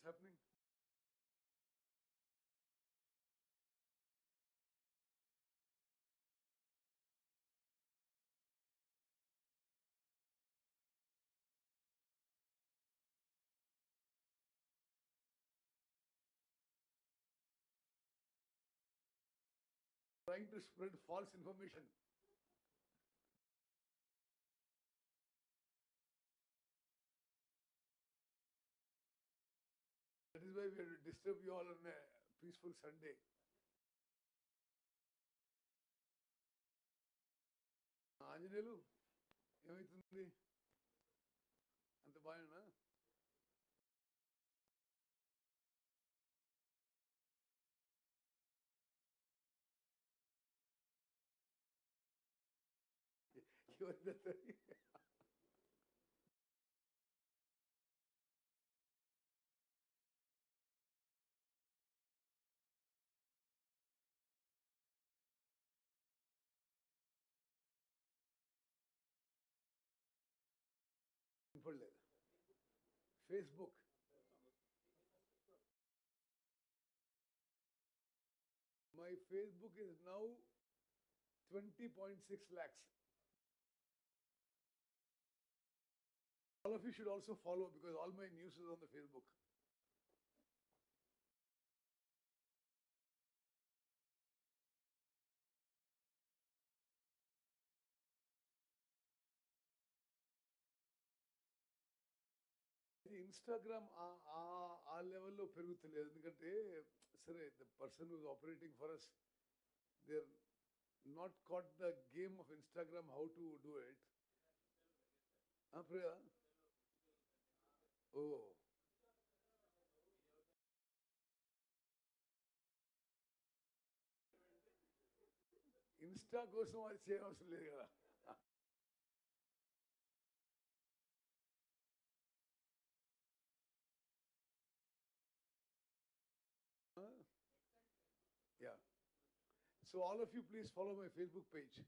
happening? Trying to spread false information. That is why we have to disturb you all on a peaceful Sunday. Anjaneyulu ఏమైతుంది అంత బాగా ఎవరి వినపడలేదు Facebook my Facebook is now 20.6 lakhs. All of you should also follow because all my news is on the Facebook. Instagram ఆ లెవెల్లో పెరుగుతలేదు ఎందుకంటే సరే the person who's operating for us they are not caught the game of Instagram how to do it Priya ఓ Insta కోసం అది చేయవలసిన లేదు కదా Yeah. So all of you please follow my Facebook page.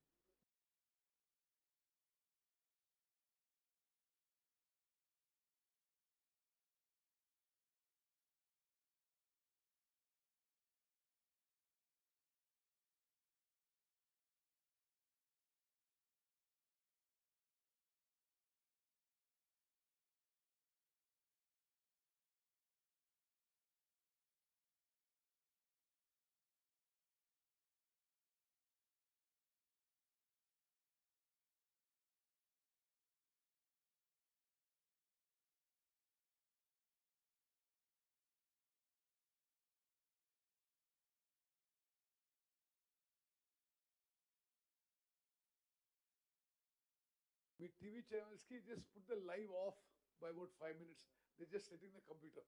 My TV channels ki just put the live off by about 5 minutes. They're just setting the computer.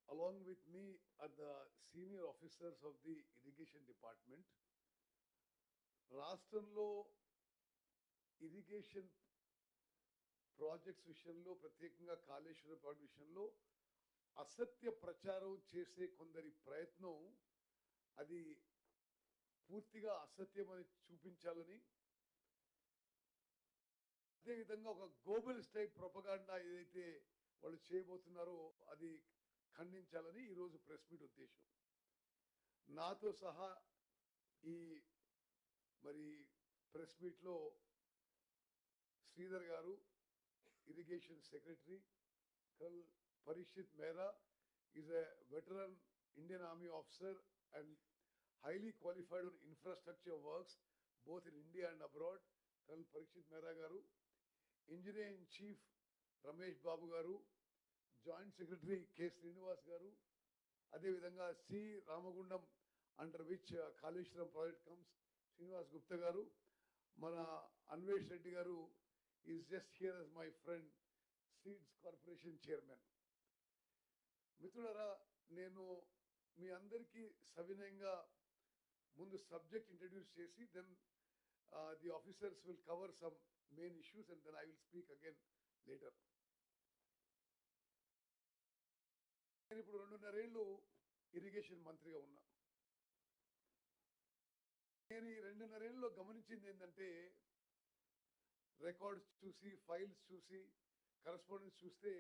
along with me, are the senior officers of the irrigation department. రాష్ట్రంలో irrigation projects విషయంలో, ప్రత్యేకంగా Kaleshwaram project విషయంలో అసత్య ప్రచారం చేసే కొందరి ప్రయత్నం అది పూర్తిగా అసత్యమని చూపించాలని, అదేవిధంగా ఒక గ్లోబల్ స్టైల్ ప్రొపగాండా ఏదైతే వాళ్ళు చేయబోతున్నారో అది ఖండించాలని ఈరోజు ప్రెస్ మీట్ ఉద్దేశం. నాతో సహా ఈ మరి ప్రెస్ మీట్లో శ్రీధర్ గారు, irrigation secretary, colonel Parikshit Mehra is a veteran Indian army officer and highly qualified on infrastructure works both in India and abroad, Colonel Parikshit Mehra garu, Engineer in Chief Ramesh Babu garu, Joint Secretary K. Srinivas garu, ade vidhanga C. Ramagundam, under which Kaleshwaram project comes, Srinivas Gupta garu, mana Anvesh Reddy garu is just here as my friend, Seeds Corporation Chairman. మిత్రులారా, నేను మీ అందరికీ సవినయంగా ముందు subject introduce చేసి then the officers will cover some main issues and then I will speak again later. నేను ఇప్పుడు 2.5 ఏళ్ళు irrigation మంత్రిగా ఉన్నా. నేను ఈ 2.5 ఏళ్ళలో గమనించింది ఏంటంటే, రికార్డ్స్ చూసి, ఫైల్స్ చూసి, కరస్పాండెన్స్ చూస్తే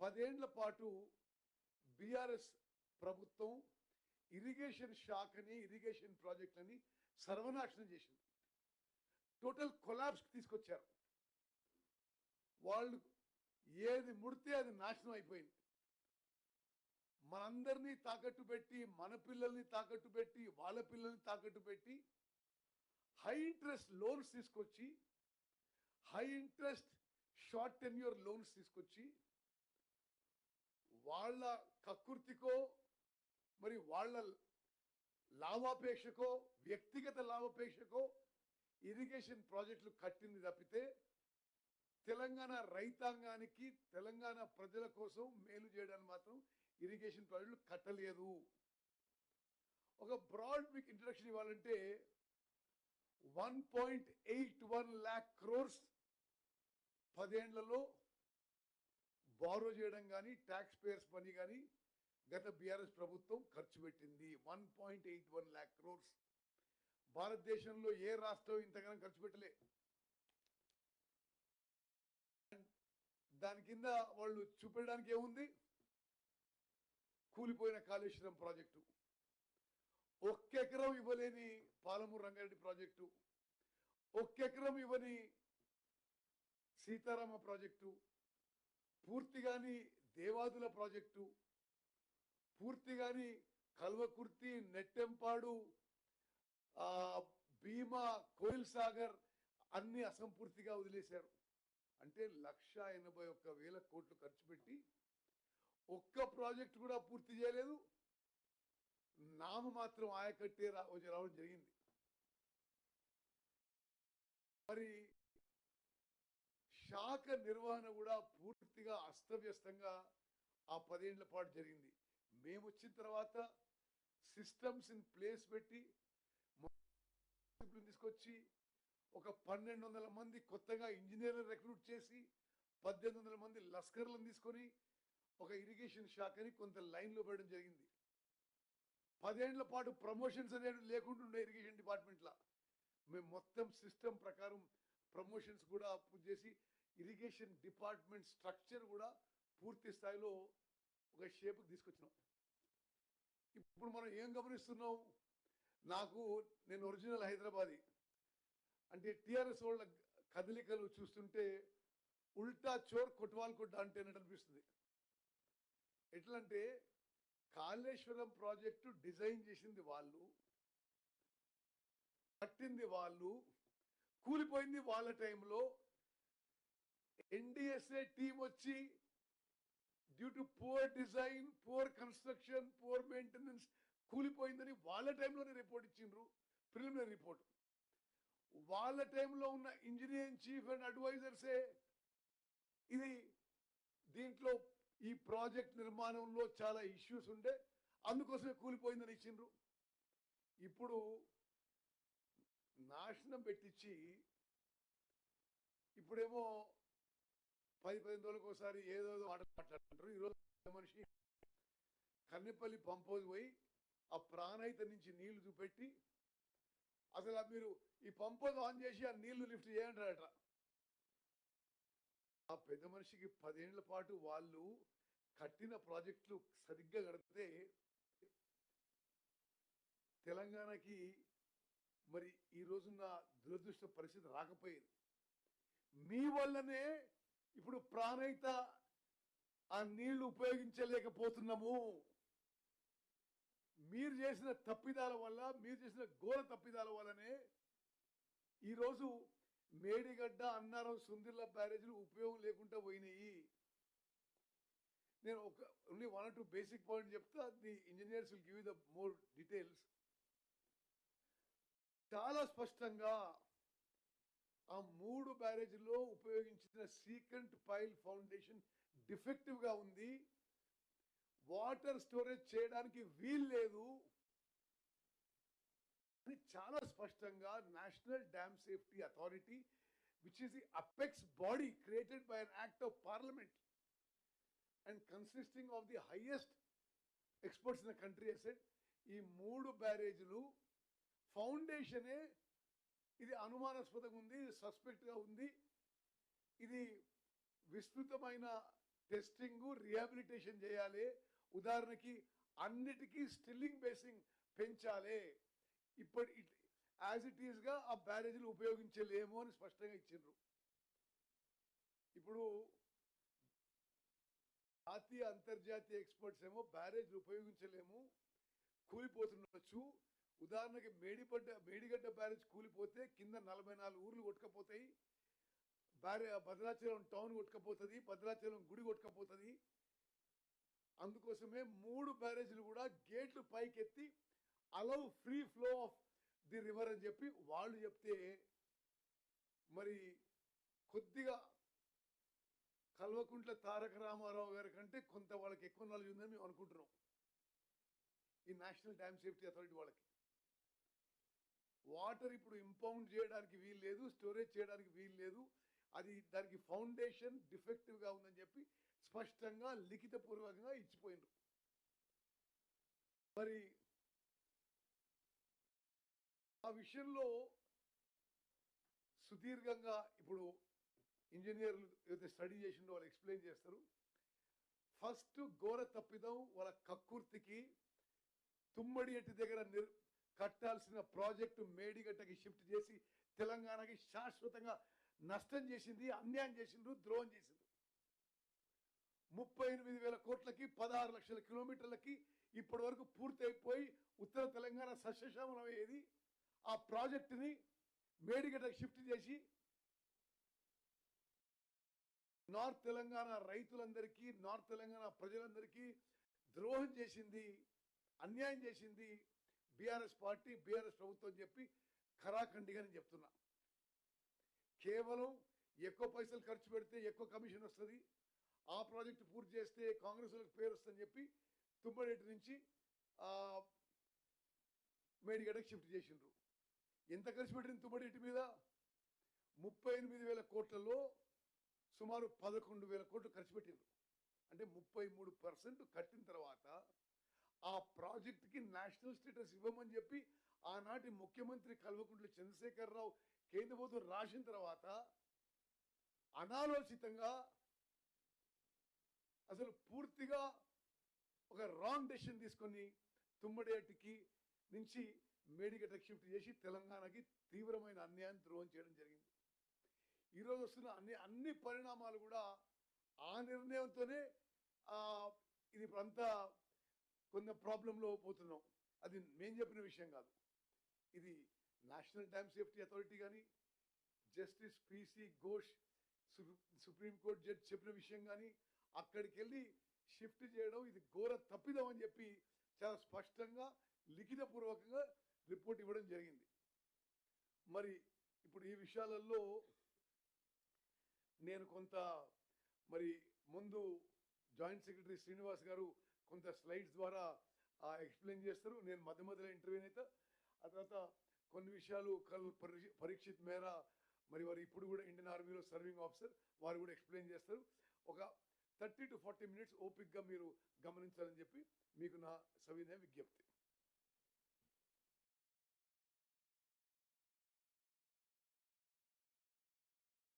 10 ఏళ్ల పాటు బీఆర్ఎస్ ప్రభుత్వం ఇరిగేషన్ శాఖని, ఇరిగేషన్ ప్రాజెక్టులని సర్వనాశనం చేసింది. టోటల్ కొలాప్స్ తీసుకొచ్చారు. వాళ్ళు ఏది ముడితే అది నాశనం అయిపోయింది. మనందరినీ తాకట్టు పెట్టి, మన పిల్లల్ని తాకట్టు పెట్టి, వాళ్ళ పిల్లల్ని తాకట్టు పెట్టి హై ఇంట్రెస్ట్ లోన్స్ తీసుకొచ్చి, high interest short tenure loans తీసుకొచ్చి వాళ్ళ కక్కుర్తికో, మరి వాళ్ళ లాభాపేక్షకో, వ్యక్తిగత లాభాపేక్షకో ఇరిగేషన్ ప్రాజెక్టులు కట్టింది తప్పితే తెలంగాణ రైతాంగానికి, తెలంగాణ ప్రజల కోసం మేలు చేయడానికి మాత్రం ఇరిగేషన్ ప్రాజెక్టులు కట్టలేదు. ఒక బ్రాడ్ మీకు ఇంట్రడక్షన్ ఇవ్వాలంటే 1.81 lakh crores 10 ఏళ్లలో బారో చేయడం కానీ, ట్యాక్స్ పేయర్స్ మనీ కానీ గత బీఆర్ఎస్ ప్రభుత్వం ఖర్చు పెట్టింది. 1.81 lakh crores. భారతదేశంలో ఏ రాష్ట్రం ఇంతగానో ఖర్చు పెట్టలే. దాని కింద వాళ్ళు చూపెట్టడానికి ఏముంది? కూలిపోయిన కాళేశ్వరం ప్రాజెక్టు, 1 ఎకరం ఇవ్వలేని పాలమూరు రంగారెడ్డి ప్రాజెక్టు, 1 ఎకరం ఇవ్వని సీతారామ ప్రాజెక్టు, పూర్తిగాని దేవాదుల ప్రాజెక్టు, పూర్తిగాని కల్వకుర్తి, నెట్టెంపాడు, భీమా, కోయిల్ సాగర్ అన్ని అసంపూర్తిగా వదిలేశారు. అంటే 1,81,000 కోట్లు ఖర్చు పెట్టి ఒక్క ప్రాజెక్ట్ కూడా పూర్తి చేయలేదు. నామ మాత్రం ఆయకట్టే రావడం జరిగింది. మరి శాఖ నిర్వహణ కూడా పూర్తిగా అస్తవ్యస్తంగా ఆ 10 ఏళ్ల పాటు జరిగింది. మేము వచ్చిన తర్వాత సిస్టమ్స్ ఇన్ ప్లేస్ పెట్టి తీసుకొచ్చి ఒక 1,200 మంది కొత్తగా ఇంజనీర్లు రిక్రూట్ చేసి 1,800 మంది లస్కర్లను తీసుకొని ఒక ఇరిగేషన్ శాఖని కొంత లైన్లో పెట్టడం జరిగింది. 10 ఏళ్ల పాటు ప్రమోషన్స్ అనేది లేకుండా ఉండే ఇరిగేషన్ డిపార్ట్మెంట్లో మేము మొత్తం సిస్టమ్ ప్రకారం ప్రమోషన్స్ కూడా పూర్తి చేసి ఇరిగేషన్ డిపార్ట్మెంట్ స్ట్రక్చర్ కూడా పూర్తి స్థాయిలో ఒక షేప్కి తీసుకొచ్చినాం. ఇప్పుడు మనం ఏం గమనిస్తున్నాం? నేను ఒరిజినల్ హైదరాబాదీ, అంటే టీఆర్ఎస్ వాళ్ళ కదలికలు చూస్తుంటే ఉల్టా చోర్ కొట్వాల్ కొట్ట అంటే అనిపిస్తుంది. ఎట్లంటే కాళేశ్వరం ప్రాజెక్టు డిజైన్ చేసింది వాళ్ళు, కట్టింది వాళ్ళు, కూలిపోయింది వాళ్ళ టైంలో. ఎన్డిఎస్ఏ టీం వచ్చి due to poor design, poor construction, poor maintenance కూలిపోయిందని వాళ్ళ టైంలోనే రిపోర్ట్ ఇచ్చిండ్రు, ప్రిలిమినరీ రిపోర్ట్. వాళ్ళ టైంలో ఉన్న ఇంజనీరింగ్ చీఫ్ అండ్ అడ్వైజర్సే ఇది దీంట్లో ఈ ప్రాజెక్ట్ నిర్మాణంలో చాలా ఇష్యూస్ ఉండే అందుకోసమే కూలిపోయిందని ఇచ్చిండ్రు. ఇప్పుడు నాశనం పెట్టించి ఇప్పుడేమో 10-15 రోజులకు ఒకసారి ఏదో మాట్లాడుతుంటారు. ఈరోజు మనిషి కన్నెపల్లి పంపోజ్ పోయి ఆ ప్రాణహిత నుంచి నీళ్లు చూపెట్టి అసలు మీరు ఈ పంపోజ్ ఆన్ చేసి ఆ నీళ్లు లిఫ్ట్ చేయంటారట. ఆ పెద్ద మనిషికి 10 ఏళ్ల పాటు వాళ్ళు కట్టిన ప్రాజెక్టులు సరిగ్గా కడితే తెలంగాణకి మరి ఈ రోజున్న దురదృష్ట పరిస్థితి రాకపోయేది. మీ వల్లనే ఇప్పుడు ప్రాణహిత ఆ నీళ్లు ఉపయోగించలేకపోతున్నాము. మీరు చేసిన తప్పిదాల వల్ల, మీరు చేసిన ఘోర తప్పిదాల వల్లనే ఈరోజు మేడిగడ్డ, అన్నారం, సుందిర్ల బ్యారేజీలు ఉపయోగం లేకుండా పోయినాయి. నేను ఓన్లీ 1 or 2 బేసిక్ పాయింట్ చెప్తా. The engineers will give you the more details. చాలా స్పష్టంగా ఆ 3 బ్యారేజీల్లో ఉపయోగించిన సీకెంట్ పైల్ ఫౌండేషన్ డిఫెక్టివ్ గా ఉంది. వాటర్ స్టోరేజ్ చేయడానికి వీలు లేదు అని చాలా స్పష్టంగా national dam safety authority, which is the apex body created by an act of parliament and consisting of the highest experts in the country, said ఈ 3 బ్యారేజీలు ఫౌండేషనే ఇది అనుమానాస్పదంగా ఉంది, సస్పెక్ట్ గా ఉంది, ఇది విస్తృతమైన టెస్టింగ్, రిహాబిలిటేషన్ చేయాలి, ఉదాహరణకి అన్నిటికీ స్టిల్లింగ్ బేసింగ్ పెంచాలి, ఇప్పటి యాజ్ ఇట్ ఈస్ గా ఆ బ్యారేజీలు ఉపయోగించలేము అని స్పష్టంగా ఇచ్చిండ్రు. ఇప్పుడు జాతీయ అంతర్జాతీయ ఎక్స్పర్ట్స్ ఏమో బ్యారేజ్ ఉపయోగించలేము, కూలిపోతుండొచ్చు. ఉదాహరణకి మేడిగడ్డ బ్యారేజ్ కూలిపోతే కింద 44 ఊర్లు కొట్టుకపోతాయి, భద్రాచలం టౌన్ కొట్టుకపోతుంది, భద్రాచలం గుడి కొట్టుకపోతుంది. అందుకోసమే 3 బ్యారేజీలు కూడా గేట్లు పైకెత్తి allow free flow of the river అని చెప్పి వాళ్ళు చెప్తే మరి కొద్దిగా కల్వకుంట్ల తారక రామారావు గారి కంటే కొంత వాళ్ళకి ఎక్కువ నాలెడ్జ్ ఉందని మేము అనుకుంటున్నాం. ఈ నేషనల్ డ్యామ్ సేఫ్టీ అథారిటీ వాళ్ళకి వాటర్ ఇప్పుడు ఇంపౌండ్ చేయడానికి వీలు లేదు, స్టోరేజ్ చేయడానికి వీలు లేదు, అది దానికి ఫౌండేషన్ డిఫెక్టివ్ గా ఉందని చెప్పి స్పష్టంగా లిఖితపూర్వకంగా ఇచ్చిపోయినారు. మరి ఆ విషయంలో సుదీర్ఘంగా ఇప్పుడు ఇంజనీర్లు ఏదైతే స్టడీ చేసిండో వాళ్ళు ఎక్స్ప్లెయిన్ చేస్తారు. ఫస్ట్ ఘోర తప్పిదం వాళ్ళ కక్కుర్తికి తుమ్మడి ఎట్టి దగ్గర కట్టాల్సిన ప్రాజెక్టు మేడిగడ్డకి షిఫ్ట్ చేసి తెలంగాణకి శాశ్వతంగా నష్టం చేసింది, అన్యాయం చేసిండ్రు, ద్రోహం చేసిండ్రు. 38,000 కోట్లకి 16 లక్షల కిలోమీటర్లకి ఇప్పటి వరకు పూర్తి అయిపోయి ఉత్తర తెలంగాణ సస్యశ్యామలం అయ్యేది. ఆ ప్రాజెక్టుని మేడిగడ్డకి షిఫ్ట్ చేసి నార్త్ తెలంగాణ రైతులందరికీ, నార్త్ తెలంగాణ ప్రజలందరికీ ద్రోహం చేసింది, అన్యాయం చేసింది బీఆర్ఎస్ పార్టీ, బీఆర్ఎస్ ప్రభుత్వం చెప్పి ఖరాఖండిగా నేను చెప్తున్నా. కేవలం ఎక్కువ పైసలు ఖర్చు పెడితే ఎక్కువ కమిషన్ వస్తుంది, ఆ ప్రాజెక్టు పూర్తి చేస్తే కాంగ్రెస్ వాళ్ళకి పేరు వస్తుందని చెప్పి తుమ్మడేటి నుంచి మేడిగడ్డకి షిఫ్ట్ చేసిండ్రు. ఎంత ఖర్చు పెట్టింది తుమ్మడేటి మీద? 38,000 కోట్లలో సుమారు 11,000 కోట్లు ఖర్చు పెట్టిండ్రు. అంటే 33% కట్టిన తర్వాత ఆ ప్రాజెక్టుకి నేషనల్ స్టేటస్ ఇవ్వమని చెప్పి ఆనాటి ముఖ్యమంత్రి కల్వకుంట్ల చంద్రశేఖరరావు కేంద్ర ప్రభుత్వం రాసిన తర్వాత అనాలోచితంగా అసలు పూర్తిగా ఒక రాంగ్ డెసిషన్ తీసుకొని తుమ్మడేటికి నుంచి మేడిగడ్డకి షిఫ్ట్ చేసి తెలంగాణకి తీవ్రమైన అన్యాయం, ద్రోహం చేయడం జరిగింది. ఈరోజు వస్తున్న అన్ని పరిణామాలు కూడా ఆ నిర్ణయంతోనే ఇది అంతా కొంత ప్రాబ్లంలో పోతున్నాం. అది మేము చెప్పిన విషయం కాదు. ఇది నేషనల్ డ్యామ్ సేఫ్టీ అథారిటీ కానీ, justice PC Ghosh supreme court judge చెప్పిన విషయం కానీ, అక్కడికి వెళ్ళి షిఫ్ట్ చేయడం ఇది ఘోర తప్పిదం అని చెప్పి చాలా స్పష్టంగా లిఖితపూర్వకంగా రిపోర్ట్ ఇవ్వడం జరిగింది. మరి ఇప్పుడు ఈ విషయాలలో నేను కొంత మరి ముందు జాయింట్ సెక్రటరీ శ్రీనివాస్ గారు కొంత స్లైడ్స్ ద్వారా ఎక్స్ప్లెయిన్ చేస్తారు. నేను మధ్య మధ్యలో ఇంటర్వ్యూ అయితే ఆ తర్వాత కొన్ని విషయాలు పరీక్షిత్ మేరా మరి వారు ఇప్పుడు కూడా ఇండియన్ ఆర్మీలో సర్వింగ్ ఆఫీసర్ వారు కూడా ఎక్స్ప్లెయిన్ చేస్తారు. ఒక 30 to 40 minutes ఓపిక్గా మీరు గమనించాలని చెప్పి మీకు నా సవినయ విజ్ఞప్తి.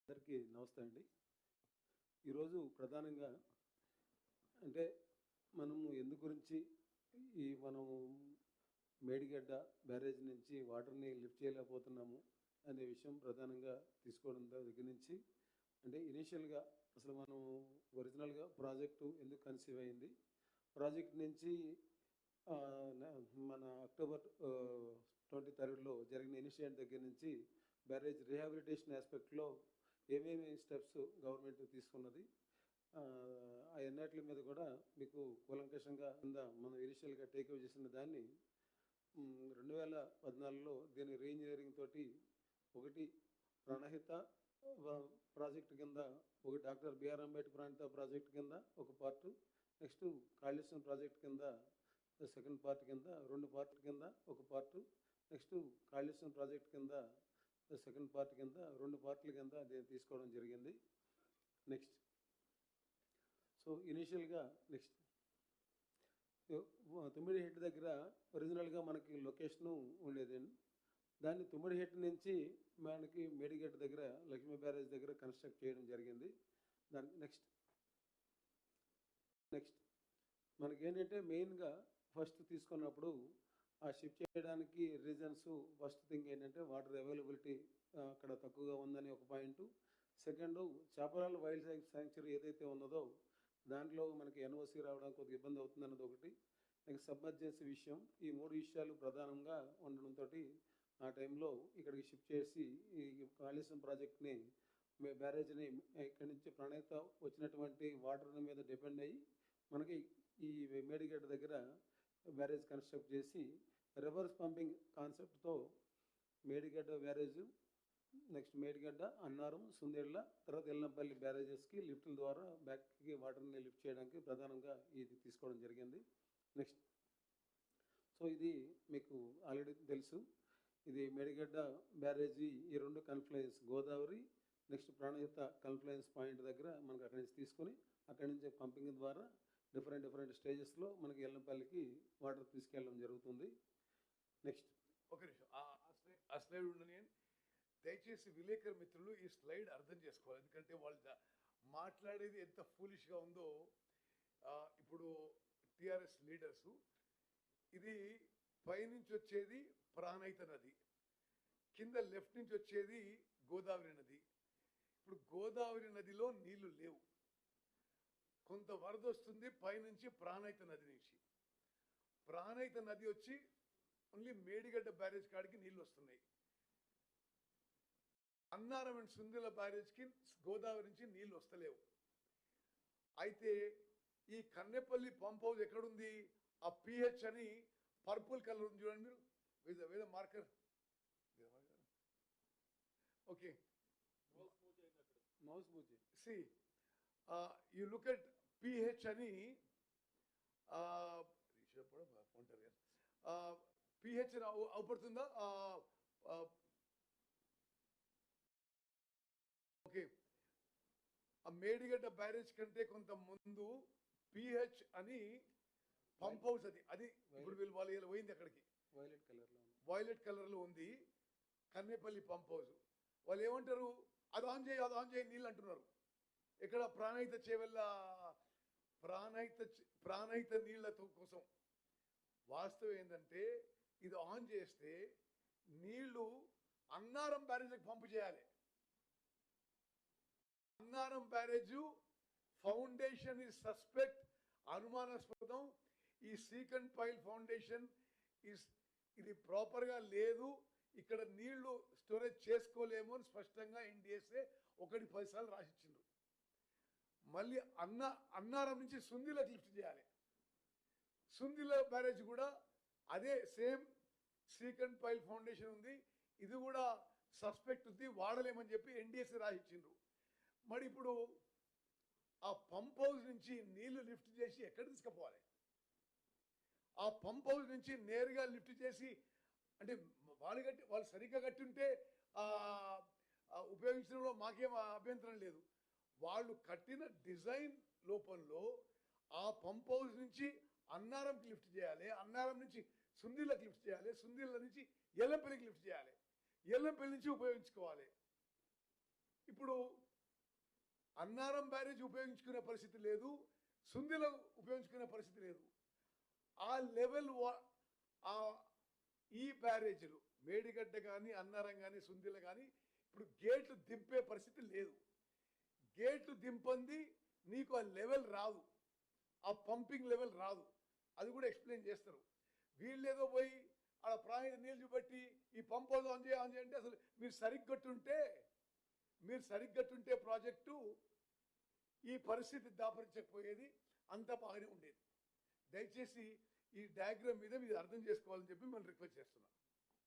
అందరికీ నమస్తే అండి. ఈరోజు ప్రధానంగా అంటే మనము ఎందు గురించి మనము మేడిగడ్డ బ్యారేజ్ నుంచి వాటర్ని లిఫ్ట్ చేయలేకపోతున్నాము అనే విషయం ప్రధానంగా తీసుకోవడం దగ్గర నుంచి అంటే ఇనీషియల్గా అసలు మనం ఒరిజినల్గా ప్రాజెక్టు ఎందుకు కన్సీవ్ అయింది, ప్రాజెక్ట్ నుంచి మన అక్టోబర్ 23rd జరిగిన ఇనిషియేట్ దగ్గర నుంచి బ్యారేజ్ రీహాబిలిటేషన్ ఆస్పెక్ట్లో ఏమేమి స్టెప్స్ గవర్నమెంట్ తీసుకున్నది అన్నిటి మీద కూడా మీకు కూలంకషంగా మనం ఇనిషియల్గా టేక్అవ్ చేసిన దాన్ని 2014లో దీని రీఇంజనీరింగ్ తోటి ఒకటి ప్రాణహిత ప్రాజెక్ట్ కింద ఒక doctor BR Ambedkar Pranahita project కింద ఒక పార్టు, నెక్స్ట్ కాళేశ్వరం ప్రాజెక్ట్ కింద సెకండ్ పార్ట్ కింద 2 పార్ట్ కింద ఒక పార్టు, నెక్స్ట్ కాళేశ్వరం ప్రాజెక్ట్ కింద సెకండ్ పార్ట్ కింద 2 పార్ట్ల కింద దీన్ని తీసుకోవడం జరిగింది. నెక్స్ట్ సో ఇనీషియల్గా నెక్స్ట్ తుమ్మిడిహెట్ దగ్గర ఒరిజినల్గా మనకి లొకేషను ఉండేదండి. దాన్ని తుమ్మిడిహెట్ నుంచి మనకి మేడిగడ్డ దగ్గర లక్ష్మీ బ్యారేజ్ దగ్గర కన్స్ట్రక్ట్ చేయడం జరిగింది. దాని నెక్స్ట్ మనకేంటంటే మెయిన్గా ఫస్ట్ తీసుకున్నప్పుడు ఆ షిఫ్ట్ చేయడానికి రీజన్స్ ఫస్ట్ థింగ్ ఏంటంటే వాటర్ అవైలబిలిటీ అక్కడ తక్కువగా ఉందని ఒక point, second Chaparala wild life sanctuary ఏదైతే ఉన్నదో దాంట్లో మనకి ఎన్ఓసి రావడానికి కొద్దిగా ఇబ్బంది అవుతుందన్నది ఒకటి, నెక్స్ట్ సబ్మర్జెన్సీ విషయం. ఈ 3 విషయాలు ప్రధానంగా ఉండడంతో ఆ టైంలో ఇక్కడికి షిఫ్ట్ చేసి ఈ కాళేశ్వరం ప్రాజెక్ట్ని బ్యారేజ్ని ఇక్కడి నుంచి ప్రణాళిక వచ్చినటువంటి వాటర్ మీద డిపెండ్ అయ్యి మనకి ఈ మేడిగడ్డ దగ్గర బ్యారేజ్ కన్స్ట్రక్ట్ చేసి రివర్స్ పంపింగ్ కాన్సెప్ట్తో మేడిగడ్డ బ్యారేజ్, నెక్స్ట్ మేడిగడ్డ, అన్నారం, సుందేళ్ల, తర్వాత ఎల్లంపల్లి బ్యారేజెస్కి లిఫ్ట్ల ద్వారా బ్యాక్కి వాటర్ని లిఫ్ట్ చేయడానికి ప్రధానంగా ఇది తీసుకోవడం జరిగింది. నెక్స్ట్ సో ఇది మీకు ఆల్రెడీ తెలుసు, ఇది మేడిగడ్డ బ్యారేజీ ఈ 2 confluence Godavari next Pranahita confluence point దగ్గర మనకు అక్కడి నుంచి తీసుకొని అక్కడి నుంచి పంపింగ్ ద్వారా డిఫరెంట్ స్టేజెస్లో మనకి ఎల్లంపల్లికి వాటర్ తీసుకెళ్ళడం జరుగుతుంది. నెక్స్ట్ ఒక నిమిషం ఆ స్లైడ్ ఉండని దయచేసి విలేకరు మిత్రులు ఈ స్లైడ్ అర్థం చేసుకోవాలి. ఎందుకంటే వాళ్ళు మాట్లాడేది ఎంత ఫూలిష్గా ఉందో. ఇప్పుడు టిఆర్ఎస్ లీడర్స్ ఇది పైనుంచి వచ్చేది ప్రాణహిత నది, కింద లెఫ్ట్ నుంచి వచ్చేది గోదావరి నది. ఇప్పుడు గోదావరి నదిలో నీళ్లు లేవు, కొంత వరద వస్తుంది పైనుంచి ప్రాణహిత నది నుంచి. ప్రాణహిత నది వచ్చి ఓన్లీ మేడిగడ్డ బ్యారేజ్ కాడికి నీళ్లు వస్తున్నాయి. అన్నారం అండ్ సుందిల బ్యారేజ్కి గోదావరి నుంచి నీళ్లు వస్తలేవు. అయితే ఈ కన్నెపల్లి పంప్ హౌస్ ఎక్కడుంది? ఆ పిహెచ్ అని పర్పుల్ కలర్ ఉంది చూడండి మీరు, వేద marker. Okay, see you look at pH అని పిహెచ్ అవుపడుతుందా? ఓకే, ఆ మేడిగడ్డ బ్యారేజ్ కంటే కొంత ముందు పిహెచ్ అని పంప్ హౌస్ అది ఇప్పుడు వీళ్ళు వాళ్ళు పోయింది అక్కడికి, వైలెట్ కలర్లో ఉంది కన్నేపల్లి పంప్ హౌస్. వాళ్ళు ఏమంటారు? అది ఆన్ చేయి నీళ్ళు అంటున్నారు. ఇక్కడ ప్రాణహిత చేవెళ్ళ ప్రాణహిత నీళ్లతో కోసం. వాస్తవం ఏంటంటే ఇది ఆన్ చేస్తే నీళ్లు అన్నారం బ్యారేజ్కి పంపు చేయాలి. Annaram barrage foundation is suspect, అనుమానాస్పదం. ఈ సీకండ్ పైల్ ఫౌండేషన్ ఇది ప్రాపర్గా లేదు, ఇక్కడ నీళ్లు స్టోరేజ్ చేసుకోలేము అని స్పష్టంగా ఎన్డిఎస్ఏ 1-10 సార్లు రాసిచ్చిండ్రు. మళ్ళీ అన్నారం నుంచి సుందిలకు లిఫ్ట్ చేయాలి. సుందిల బ్యారేజ్ కూడా అదే సేమ్ సీకండ్ పైల్ ఫౌండేషన్ ఉంది, ఇది కూడా సస్పెక్ట్ ఉంది, వాడలేమని చెప్పి ఎన్డిఎస్ఏ రాసిచ్చిండ్రు. మరి ఇప్పుడు ఆ పంప్ హౌస్ నుంచి నీళ్లు లిఫ్ట్ చేసి ఎక్కడ తీసుకుపోవాలి? ఆ పంప్ హౌస్ నుంచి నేరుగా లిఫ్ట్ చేసి, అంటే వాళ్ళు సరిగ్గా కట్టి ఉంటే ఉపయోగించడంలో మాకేం అభ్యంతరం లేదు. వాళ్ళు కట్టిన డిజైన్ లోపంలో ఆ పంప్ హౌస్ నుంచి అన్నారంకి లిఫ్ట్ చేయాలి, అన్నారం నుంచి సుందిళ్ళకి లిఫ్ట్ చేయాలి, సుందిళ్ళ నుంచి ఎల్లంపల్లికి లిఫ్ట్ చేయాలి, ఎల్లంపల్లి నుంచి ఉపయోగించుకోవాలి. ఇప్పుడు అన్నారం బ్యారేజ్ ఉపయోగించుకునే పరిస్థితి లేదు, సుందిల ఉపయోగించుకునే పరిస్థితి లేదు. ఆ లెవెల్ ఈ బ్యారేజీలు మేడిగడ్డ కానీ, అన్నారం కానీ, సుందిల కానీ ఇప్పుడు గేట్లు దింపే పరిస్థితి లేదు. గేట్లు దింపంది నీకు ఆ లెవెల్ రాదు, ఆ పంపింగ్ లెవెల్ రాదు. అది కూడా ఎక్స్ప్లెయిన్ చేస్తారు. వీళ్ళేదో పోయి ఆడ ప్రాణి నీళ్ళు చూపెట్టి ఈ పంప్ హౌస్ ఆన్ చేయంటే అసలు మీరు సరిగ్గట్టుంటే ప్రాజెక్టు ఈ పరిస్థితి దాపరించకపోయేది, అంతా బాగానే ఉండేది. దయచేసి ఈ డయాగ్రామ్ మీద మీరు అర్థం చేసుకోవాలని చెప్పి మనం రిక్వెస్ట్ చేస్తున్నాం.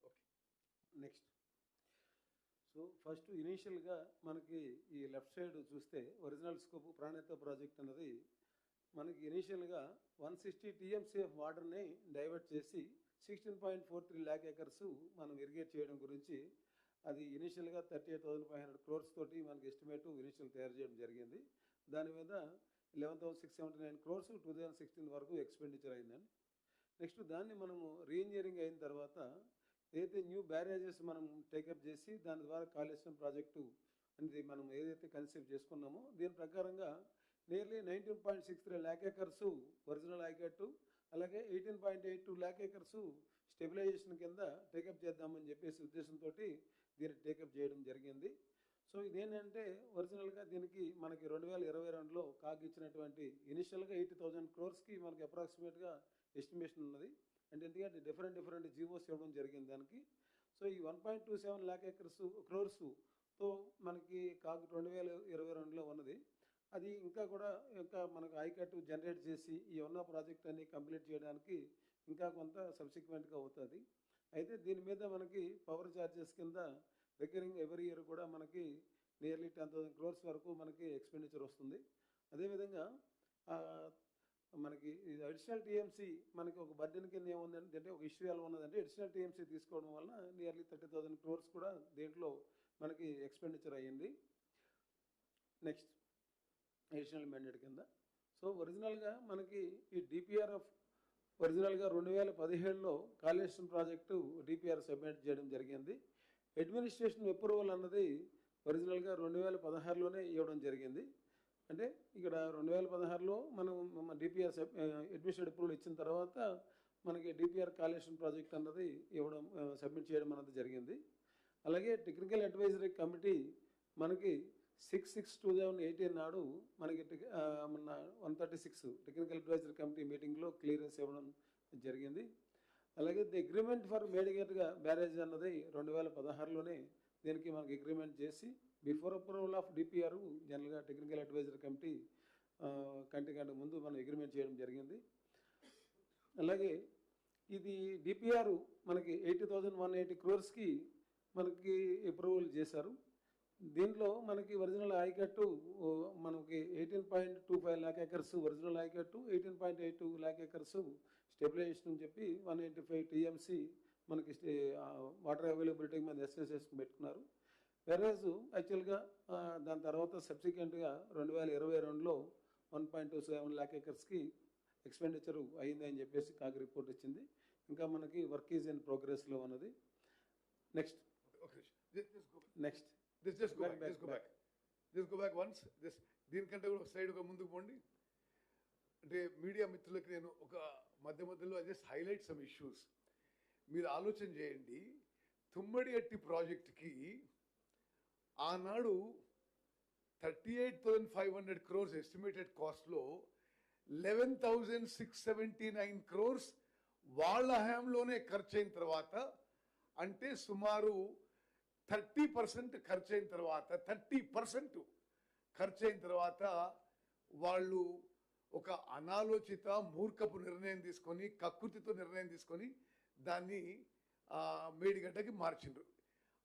Okay, next. సో ఫస్ట్ ఇనీషియల్గా మనకి ఈ లెఫ్ట్ సైడ్ చూస్తే ఒరిజినల్ స్కోప్ ప్రాణహిత ప్రాజెక్ట్ అన్నది మనకి ఇనీషియల్గా 160 TMC ఆఫ్ వాటర్ని డైవర్ట్ చేసి 16.43 lakh acres మనం ఇరిగేట్ చేయడం గురించి అది ఇనీషియల్గా 38,500 crores తోటి మనకి ఎస్టిమేట్ ఇనీషియల్ తయారు చేయడం జరిగింది. దాని మీద 11,679 crores 2016 వరకు ఎక్స్పెండిచర్ అయిందండి. నెక్స్ట్ దాన్ని మనము రీఇంజనీరింగ్ అయిన తర్వాత ఏదైతే న్యూ బ్యారేజెస్ మనం టేకప్ చేసి దాని ద్వారా కాళేశ్వరం ప్రాజెక్టు అనేది మనం ఏదైతే కన్సీవ్ చేసుకున్నామో దీని ప్రకారంగా నియర్లీ 19.63 lakh acres ఒరిజినల్ ఆయకట్టు, అలాగే 18.82 lakh acres స్టెబిలైజేషన్ కింద టేకప్ చేద్దామని చెప్పేసి ఉద్దేశంతో దీన్ని టేకప్ చేయడం జరిగింది. సో ఇదేంటంటే ఒరిజినల్గా దీనికి మనకి 2022లో కాగ్ ఇచ్చినటువంటి ఇనిషియల్గా 80,000 crores మనకి అప్రాక్సిమేట్గా ఎస్టిమేషన్ ఉన్నది. అంటే ఎందుకంటే డిఫరెంట్ జీవోస్ ఇవ్వడం జరిగింది దానికి. సో ఈ 1.27 lakh crores మనకి కాగ్ 2022లో ఉన్నది. అది ఇంకా మనకు ఐకట్ జనరేట్ చేసి ఈ ఉన్న ప్రాజెక్ట్ అన్ని కంప్లీట్ చేయడానికి ఇంకా కొంత సబ్సిక్వెంట్గా అవుతుంది. అయితే దీని మీద మనకి పవర్ ఛార్జెస్ కింద రికరింగ్ ఎవ్రీ ఇయర్ కూడా మనకి నియర్లీ 10,000 crores వరకు మనకి ఎక్స్పెండిచర్ వస్తుంది. అదేవిధంగా మనకి ఇది అడిషనల్ టీఎంసీ మనకి ఒక బర్డెన్ కింద ఏముందంటే ఒక ఇష్యూ ఎలా ఉన్నదంటే అడిషనల్ టీఎంసీ తీసుకోవడం వల్ల నియర్లీ 30,000 crores కూడా దీంట్లో మనకి ఎక్స్పెండిచర్ అయ్యింది. నెక్స్ట్ అడిషనల్ మ్యాండేట్ కింద. సో ఒరిజినల్గా మనకి ఈ డిపిఆర్ఎఫ్ ఒరిజినల్గా 2017లో కాళేశ్వరం ప్రాజెక్టు డిపిఆర్ సబ్మిట్ చేయడం జరిగింది. అడ్మినిస్ట్రేషన్ అప్రూవల్ అన్నది ఒరిజినల్గా 2016లోనే ఇవ్వడం జరిగింది. అంటే ఇక్కడ 2016లో మనం డిపిఆర్ అడ్మినిస్ట్రేటివ్ అప్రూవల్ ఇచ్చిన తర్వాత మనకి డిపిఆర్ కాళేశ్వరం ప్రాజెక్ట్ అన్నది సబ్మిట్ చేయడం అన్నది జరిగింది. అలాగే టెక్నికల్ అడ్వైజరీ కమిటీ మనకి 6/6/2018 నాడు మనకి మన 136 టెక్నికల్ అడ్వైజరీ కమిటీ మీటింగ్లో క్లియరెన్స్ ఇవ్వడం జరిగింది. అలాగే the agreement for Medigadda barrage అన్నది 2016లోనే దీనికి మనకి అగ్రిమెంట్ చేసి బిఫోర్ అప్రూవల్ ఆఫ్ డిపిఆర్ జనరల్గా టెక్నికల్ అడ్వైజరీ కమిటీ కంటే ముందు మనం అగ్రిమెంట్ చేయడం జరిగింది. అలాగే ఇది డిపిఆర్ మనకి 80,180 crores మనకి అప్రూవల్ చేశారు. దీంట్లో మనకి ఒరిజినల్ ఆయకట్టు మనకి 18.25 lakh acres ఒరిజినల్ ఆయకట్టు, 18.82 lakh acres స్టెబిలైజేషన్ అని చెప్పి 185 TMC మనకి వాటర్ అవైలబిలిటీ మీద ఎస్ఎస్ఎస్ పెట్టుకున్నారు. వెరాజ్ యాక్చువల్గా దాని తర్వాత సబ్సిక్వెంట్గా 2022లో 1.27 lakh acres ఎక్స్పెండిచరు అయింది అని చెప్పేసి కాగ్ రిపోర్ట్ వచ్చింది. ఇంకా మనకి వర్క్ ఈజ్ ఇన్ ప్రోగ్రెస్లో ఉన్నది. Next Just go back once. దీనికంటే కూడా సైడ్ ఒక ముందుకు పోండి. అంటే మీడియా మిత్రులకి నేను ఒక మధ్యలో జస్ట్ హైలైట్ సమ్ ఇష్యూస్. మీరు ఆలోచన చేయండి, తుమ్మడిహట్టి ప్రాజెక్టుకి ఆనాడు 38,500 crores ఎస్టిమేటెడ్ కాస్ట్లో 11,679 crores వాళ్ళ హయాంలోనే ఖర్చు అయిన తర్వాత, అంటే సుమారు 30% ఖర్చు అయిన తర్వాత 30% ఖర్చు అయిన తర్వాత వాళ్ళు ఒక అనాలోచిత మూర్ఖపు నిర్ణయం తీసుకొని, కక్కుతితో నిర్ణయం తీసుకొని దాన్ని మేడిగడ్డకి మార్చిండ్రు.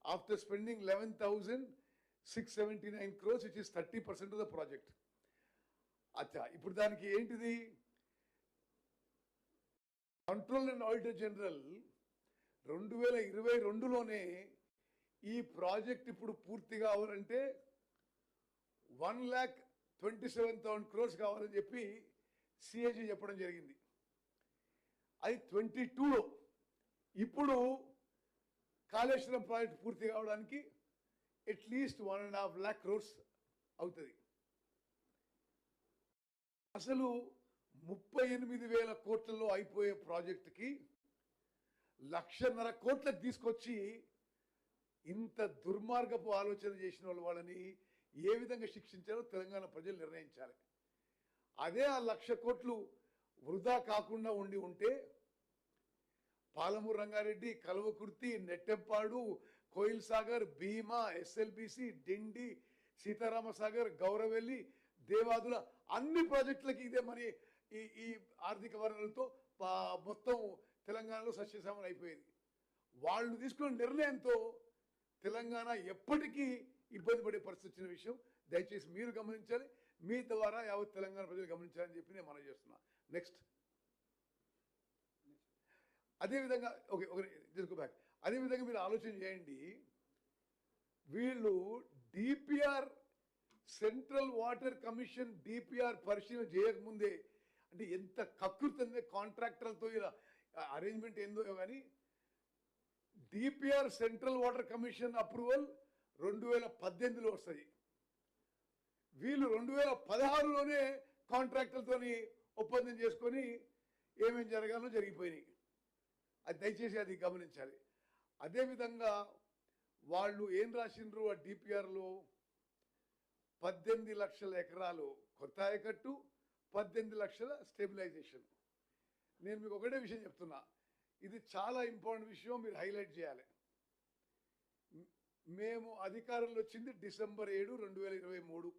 After spending 11,679 crores, which is 30% of the project. అచ్చా, ఇప్పుడు దానికి ఏంటిది? కంట్రోల్ అండ్ ఆడిటర్ జనరల్ 2022లోనే ఈ ప్రాజెక్ట్ ఇప్పుడు పూర్తి కావాలంటే 1,27,000 crores కావాలని చెప్పి సిఏజీ చెప్పడం జరిగింది. అది 22లో. ఇప్పుడు కాళేశ్వరం ప్రాజెక్ట్ పూర్తి కావడానికి అట్లీస్ట్ 1.5 lakh crores అవుతుంది. అసలు 38,000 కోట్లలో అయిపోయే ప్రాజెక్టుకి 1,50,000 కోట్లకు తీసుకొచ్చి ఇంత దుర్మార్గపు ఆలోచన చేసిన వాళ్ళని ఏ విధంగా శిక్షించారో తెలంగాణ ప్రజలు నిర్ణయించాలి. అదే ఆ 1,00,000 కోట్లు వృధా కాకుండా ఉంటే పాలమూరు రంగారెడ్డి, కల్వకుర్తి, నెట్టెంపాడు, కోయిల్ సాగర్, భీమా, ఎస్ఎల్బిసి, డిండి, సీతారామసాగర్, గౌరవెల్లి, దేవాదుల అన్ని ప్రాజెక్టులకి ఇదే మనీ ఈ ఆర్థిక వనరులతో మొత్తం తెలంగాణలో సస్యశ్యామలం అయిపోయేది. వాళ్ళు తీసుకున్న నిర్ణయంతో తెలంగాణ ఎప్పటికీ ఇబ్బంది పడే పరిస్థితి వచ్చిన విషయం దయచేసి మీరు గమనించాలి. మీ ద్వారా యావత్ తెలంగాణ ప్రజలు గమనించాలని చెప్పి నేను మనం చేస్తున్నా. నెక్స్ట్ అదేవిధంగా తీసుకో బ్యాక్. అదేవిధంగా మీరు ఆలోచన చేయండి, వీళ్ళు DPR central water commission DPR పరిశీలన చేయకముందే, అంటే ఎంత కకృతంగా కాంట్రాక్టర్లతో ఇలా అరేంజ్మెంట్ ఏందో కానీ, DPR central water commission approval 2018లో వస్తుంది. వీళ్ళు 2016లోనే కాంట్రాక్టర్లతోని ఒప్పందం చేసుకొని ఏమేం జరగాలో జరిగిపోయినాయి. అది దయచేసి అది గమనించాలి. అదేవిధంగా వాళ్ళు ఏం రాసిండ్రు ఆ డిపిఆర్లో, 18 లక్షల ఎకరాలు కొత్త ఆయకట్టు, 18 లక్షల స్టెబిలైజేషన్. నేను మీకు ఒకటే విషయం చెప్తున్నా, ఇది చాలా ఇంపార్టెంట్ విషయం, మీరు హైలైట్ చేయాలి. మేము అధికారంలో వచ్చింది December 7, 2023.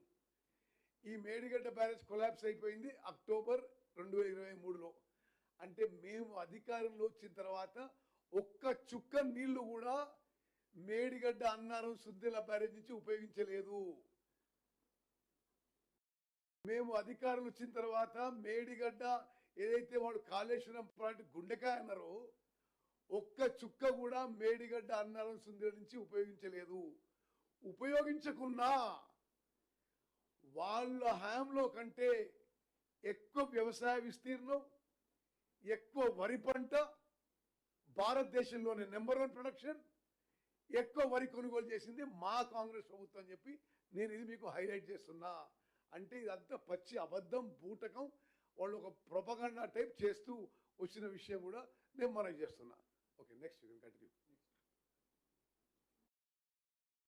ఈ మేడిగడ్డ బ్యారేజ్ కొలాప్స్ అయిపోయింది అక్టోబర్ 2023లో. అంటే మేము అధికారంలో వచ్చిన తర్వాత ఒక్క చుక్క నీళ్లు కూడా మేడిగడ్డ అన్నారం సుద్దిల బ్యారేజ్ నుంచి ఉపయోగించలేదు. మేము అధికారం వచ్చిన తర్వాత మేడిగడ్డ ఏదైతే వాడు కాళేశ్వరం ప్రాజెక్ట్ గుండెకాయ అన్నారో ఒక్క చుక్క కూడా మేడిగడ్డ అన్నారం సుందర నుంచి ఉపయోగించలేదు. ఉపయోగించకున్నా వాళ్ళ హయాంలో కంటే ఎక్కువ వ్యవసాయ విస్తీర్ణం, ఎక్కువ వరి పంట, భారతదేశంలోనే నెంబర్ 1 ప్రొడక్షన్, ఎక్కువ వరి కొనుగోలు చేసింది మా కాంగ్రెస్ ప్రభుత్వం అని చెప్పి నేను ఇది మీకు హైలైట్ చేస్తున్నా. అంటే ఇదంతా పచ్చి అబద్ధం, బూటకం, వాళ్ళు ఒక ప్రొపగండా టైప్ చేస్తూ వచ్చిన విషయం కూడా నేను మనం చేస్తున్నా. Okay, next you can continue.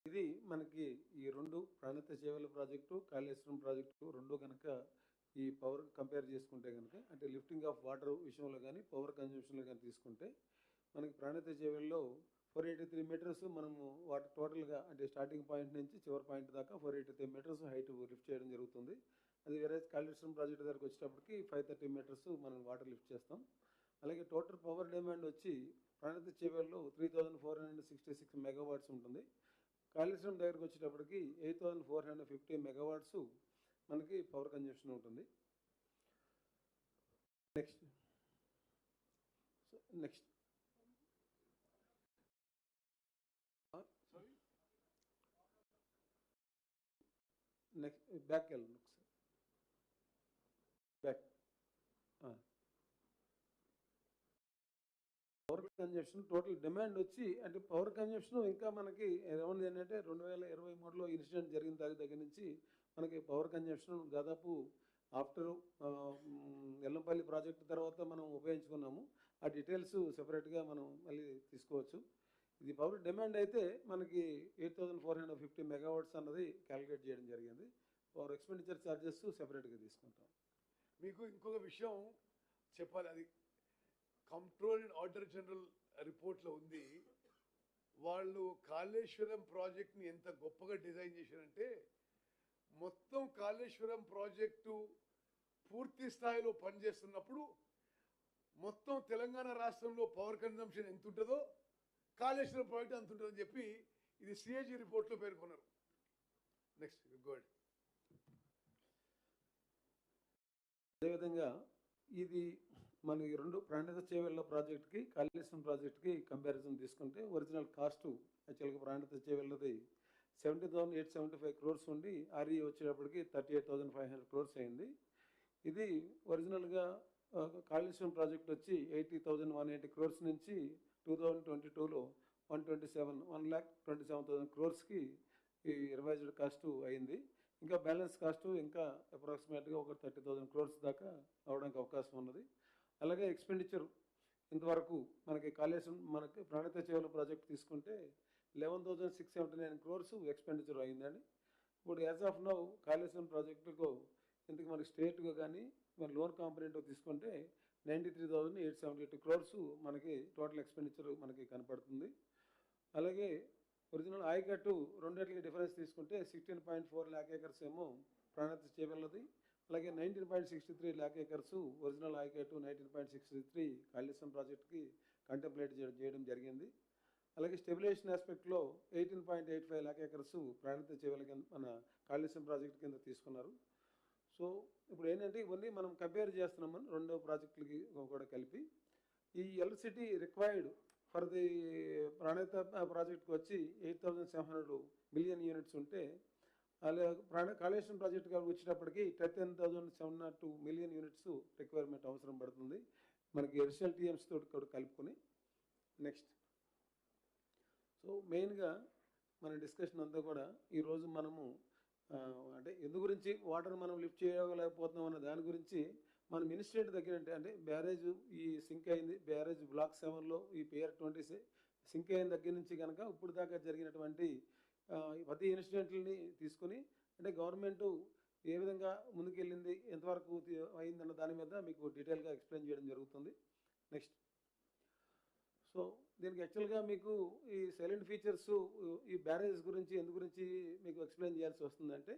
ఇది మనకి ఈ రెండు ప్రాణిత చేవల ప్రాజెక్టు, కాళేశ్వరం ప్రాజెక్టు రెండు కనుక ఈ పవర్ కంపేర్ చేసుకుంటే కనుక, అంటే లిఫ్టింగ్ ఆఫ్ వాటర్ విషయంలో కానీ పవర్ కన్జంప్షన్లో కానీ తీసుకుంటే మనకి ప్రాణిత చేవల్లో 483 మీటర్స్ మనము వాటర్ టోటల్గా, అంటే స్టార్టింగ్ పాయింట్ నుంచి చివరి పాయింట్ దాకా 483 మీటర్స్ హైట్ లిఫ్ట్ చేయడం జరుగుతుంది. అది వేరే కాళేశ్వరం ప్రాజెక్ట్ దగ్గరకు వచ్చేటప్పటికి 530 మీటర్స్ మనం వాటర్ లిఫ్ట్ చేస్తాం. అలాగే టోటల్ పవర్ డిమాండ్ వచ్చి ప్రాణిత చేవల్లో 3466 మెగావాట్స్ ఉంటుంది. కాళేశ్వరం దగ్గరకు వచ్చేటప్పటికి 8450 మెగావాట్స్ మనకి పవర్ కన్జంప్షన్ ఉంటుంది. నెక్స్ట్ నెక్స్ట్ నెక్స్ట్ బ్యాక్ వెళ్ళండి ఒకసారి, back. Power consumption total demand వచ్చి, అంటే పవర్ కన్జంప్షన్ ఇంకా మనకి ఏమన్నా ఏంటంటే 2023లో ఇన్సిడెంట్ జరిగిన దగ్గర నుంచి మనకి పవర్ కన్జంప్షన్ దాదాపు ఆఫ్టర్ ఎల్లంపల్లి ప్రాజెక్టు తర్వాత మనం ఉపయోగించుకున్నాము. ఆ డీటెయిల్స్ సెపరేట్గా మనం మళ్ళీ తీసుకోవచ్చు. ఇది పవర్ డిమాండ్ అయితే మనకి 8450 మెగావాట్స్ అన్నది క్యాలిక్యులేట్ చేయడం జరిగింది. పవర్ ఎక్స్పెండిచర్ ఛార్జెస్ సెపరేట్గా తీసుకుంటాం. మీకు ఇంకొక విషయం చెప్పాలి, అది కంట్రోల్ అండ్ ఆడిటర్ జనరల్ రిపోర్ట్లో ఉంది. వాళ్ళు కాళేశ్వరం ప్రాజెక్ట్ని ఎంత గొప్పగా డిజైన్ చేశారంటే, మొత్తం కాళేశ్వరం ప్రాజెక్టు పూర్తి స్థాయిలో పనిచేస్తున్నప్పుడు మొత్తం తెలంగాణ రాష్ట్రంలో పవర్ కన్జంప్షన్ ఎంత ఉంటుందో కాళేశ్వరం ప్రాజెక్ట్ అంత ఉంటుందని చెప్పి ఇది సిఏజీ రిపోర్ట్లో పేర్కొన్నారు. నెక్స్ట్ గోడ్. అదేవిధంగా ఇది మన ఈ రెండు ప్రాణహిత చేవెళ్ళ ప్రాజెక్ట్కి కాళేశ్వరం ప్రాజెక్ట్కి కంపారిజన్ తీసుకుంటే ఒరిజినల్ కాస్ట్ యాక్చువల్గా ప్రాణహిత చేవెళ్ళది 70,875 crores ఉండి ఆర్ఈ వచ్చేటప్పటికి 38,500 crores అయింది. ఇది ఒరిజినల్గా కాళేశ్వరం ప్రాజెక్ట్ వచ్చి 80,180 crores నుంచి 2022లో 1,27,000 crores ఈ రివైజ్డ్ కాస్ట్ అయింది. ఇంకా బ్యాలెన్స్ కాస్ట్ ఇంకా అప్రాక్సిమేట్గా ఒక 30,000 crores దాకా అవడానికి అవకాశం ఉన్నది. అలాగే ఎక్స్పెండిచర్ ఇంతవరకు మనకి కాళేశ్వరం మనకి ప్రాణహిత చేవెళ్ళ ప్రాజెక్ట్ తీసుకుంటే 11,679 crores ఎక్స్పెండిచర్ అయిందండి. ఇప్పుడు యాజ్ ఆఫ్ నౌ కాళేశ్వరం ప్రాజెక్టుకు ఇంతకు మనకి స్టేట్గా కానీ మన లోన్ కాంపనెంట్ తీసుకుంటే 93,878 crores మనకి టోటల్ ఎక్స్పెండిచర్ మనకి కనపడుతుంది. అలాగే ఒరిజినల్ ఆయకట్టు రెండింటికి డిఫరెన్స్ తీసుకుంటే 16.4 lakh acres ఏమో ప్రాణహిత చేవెళ్ళది, అలాగే 19.63 lakh acres ఒరిజినల్ ఆయకట్టు 19.63 కాళేశ్వరం ప్రాజెక్ట్కి కంటెంప్లేట్ చేయడం జరిగింది. అలాగే స్టెబిలైజేషన్ ఆస్పెక్ట్లో 18.85 lakh acres ప్రాణహిత చేవెళ్ళ కింద మన కాళేశ్వరం ప్రాజెక్ట్ కింద తీసుకున్నారు. సో ఇప్పుడు ఏంటంటే ఇవన్నీ మనం కంపేర్ చేస్తున్నాము రెండో ప్రాజెక్టులకి కూడా కలిపి. ఈ electricity required for the Pranahita ప్రాజెక్ట్కి వచ్చి 8,700 million units ఉంటే అలాగే కాళేశ్వరం ప్రాజెక్ట్ వచ్చేటప్పటికి 13,702 million units రిక్వైర్మెంట్ అవసరం పడుతుంది మనకి ఎడిషనల్ టీఎంస్ తోటి కూడా కలుపుకొని. నెక్స్ట్ సో మెయిన్గా మన డిస్కషన్ అంతా కూడా ఈరోజు మనము అంటే ఎందు గురించి వాటర్ మనం లిఫ్ట్ చేయలేకపోతున్నాం అన్న దాని గురించి మన మినిస్ట్రేట్ దగ్గర అంటే బ్యారేజ్ ఈ సింక్ అయింది, బ్యారేజ్ బ్లాక్ 7లో ఈ పిఆర్ 20 సింక్ అయిన దగ్గర నుంచి కనుక ఇప్పుడు దాకా జరిగినటువంటి ప్రతి ఇన్సిడెంట్లని తీసుకుని అంటే గవర్నమెంట్ ఏ విధంగా ముందుకెళ్ళింది, ఎంతవరకు అయిందన్న దాని మీద మీకు డీటెయిల్గా ఎక్స్ప్లెయిన్ చేయడం జరుగుతుంది. నెక్స్ట్ సో దీనికి యాక్చువల్గా మీకు ఈ సైలెంట్ ఫీచర్స్ ఈ బ్యారేజ్ గురించి ఎందు గురించి మీకు ఎక్స్ప్లెయిన్ చేయాల్సి వస్తుందంటే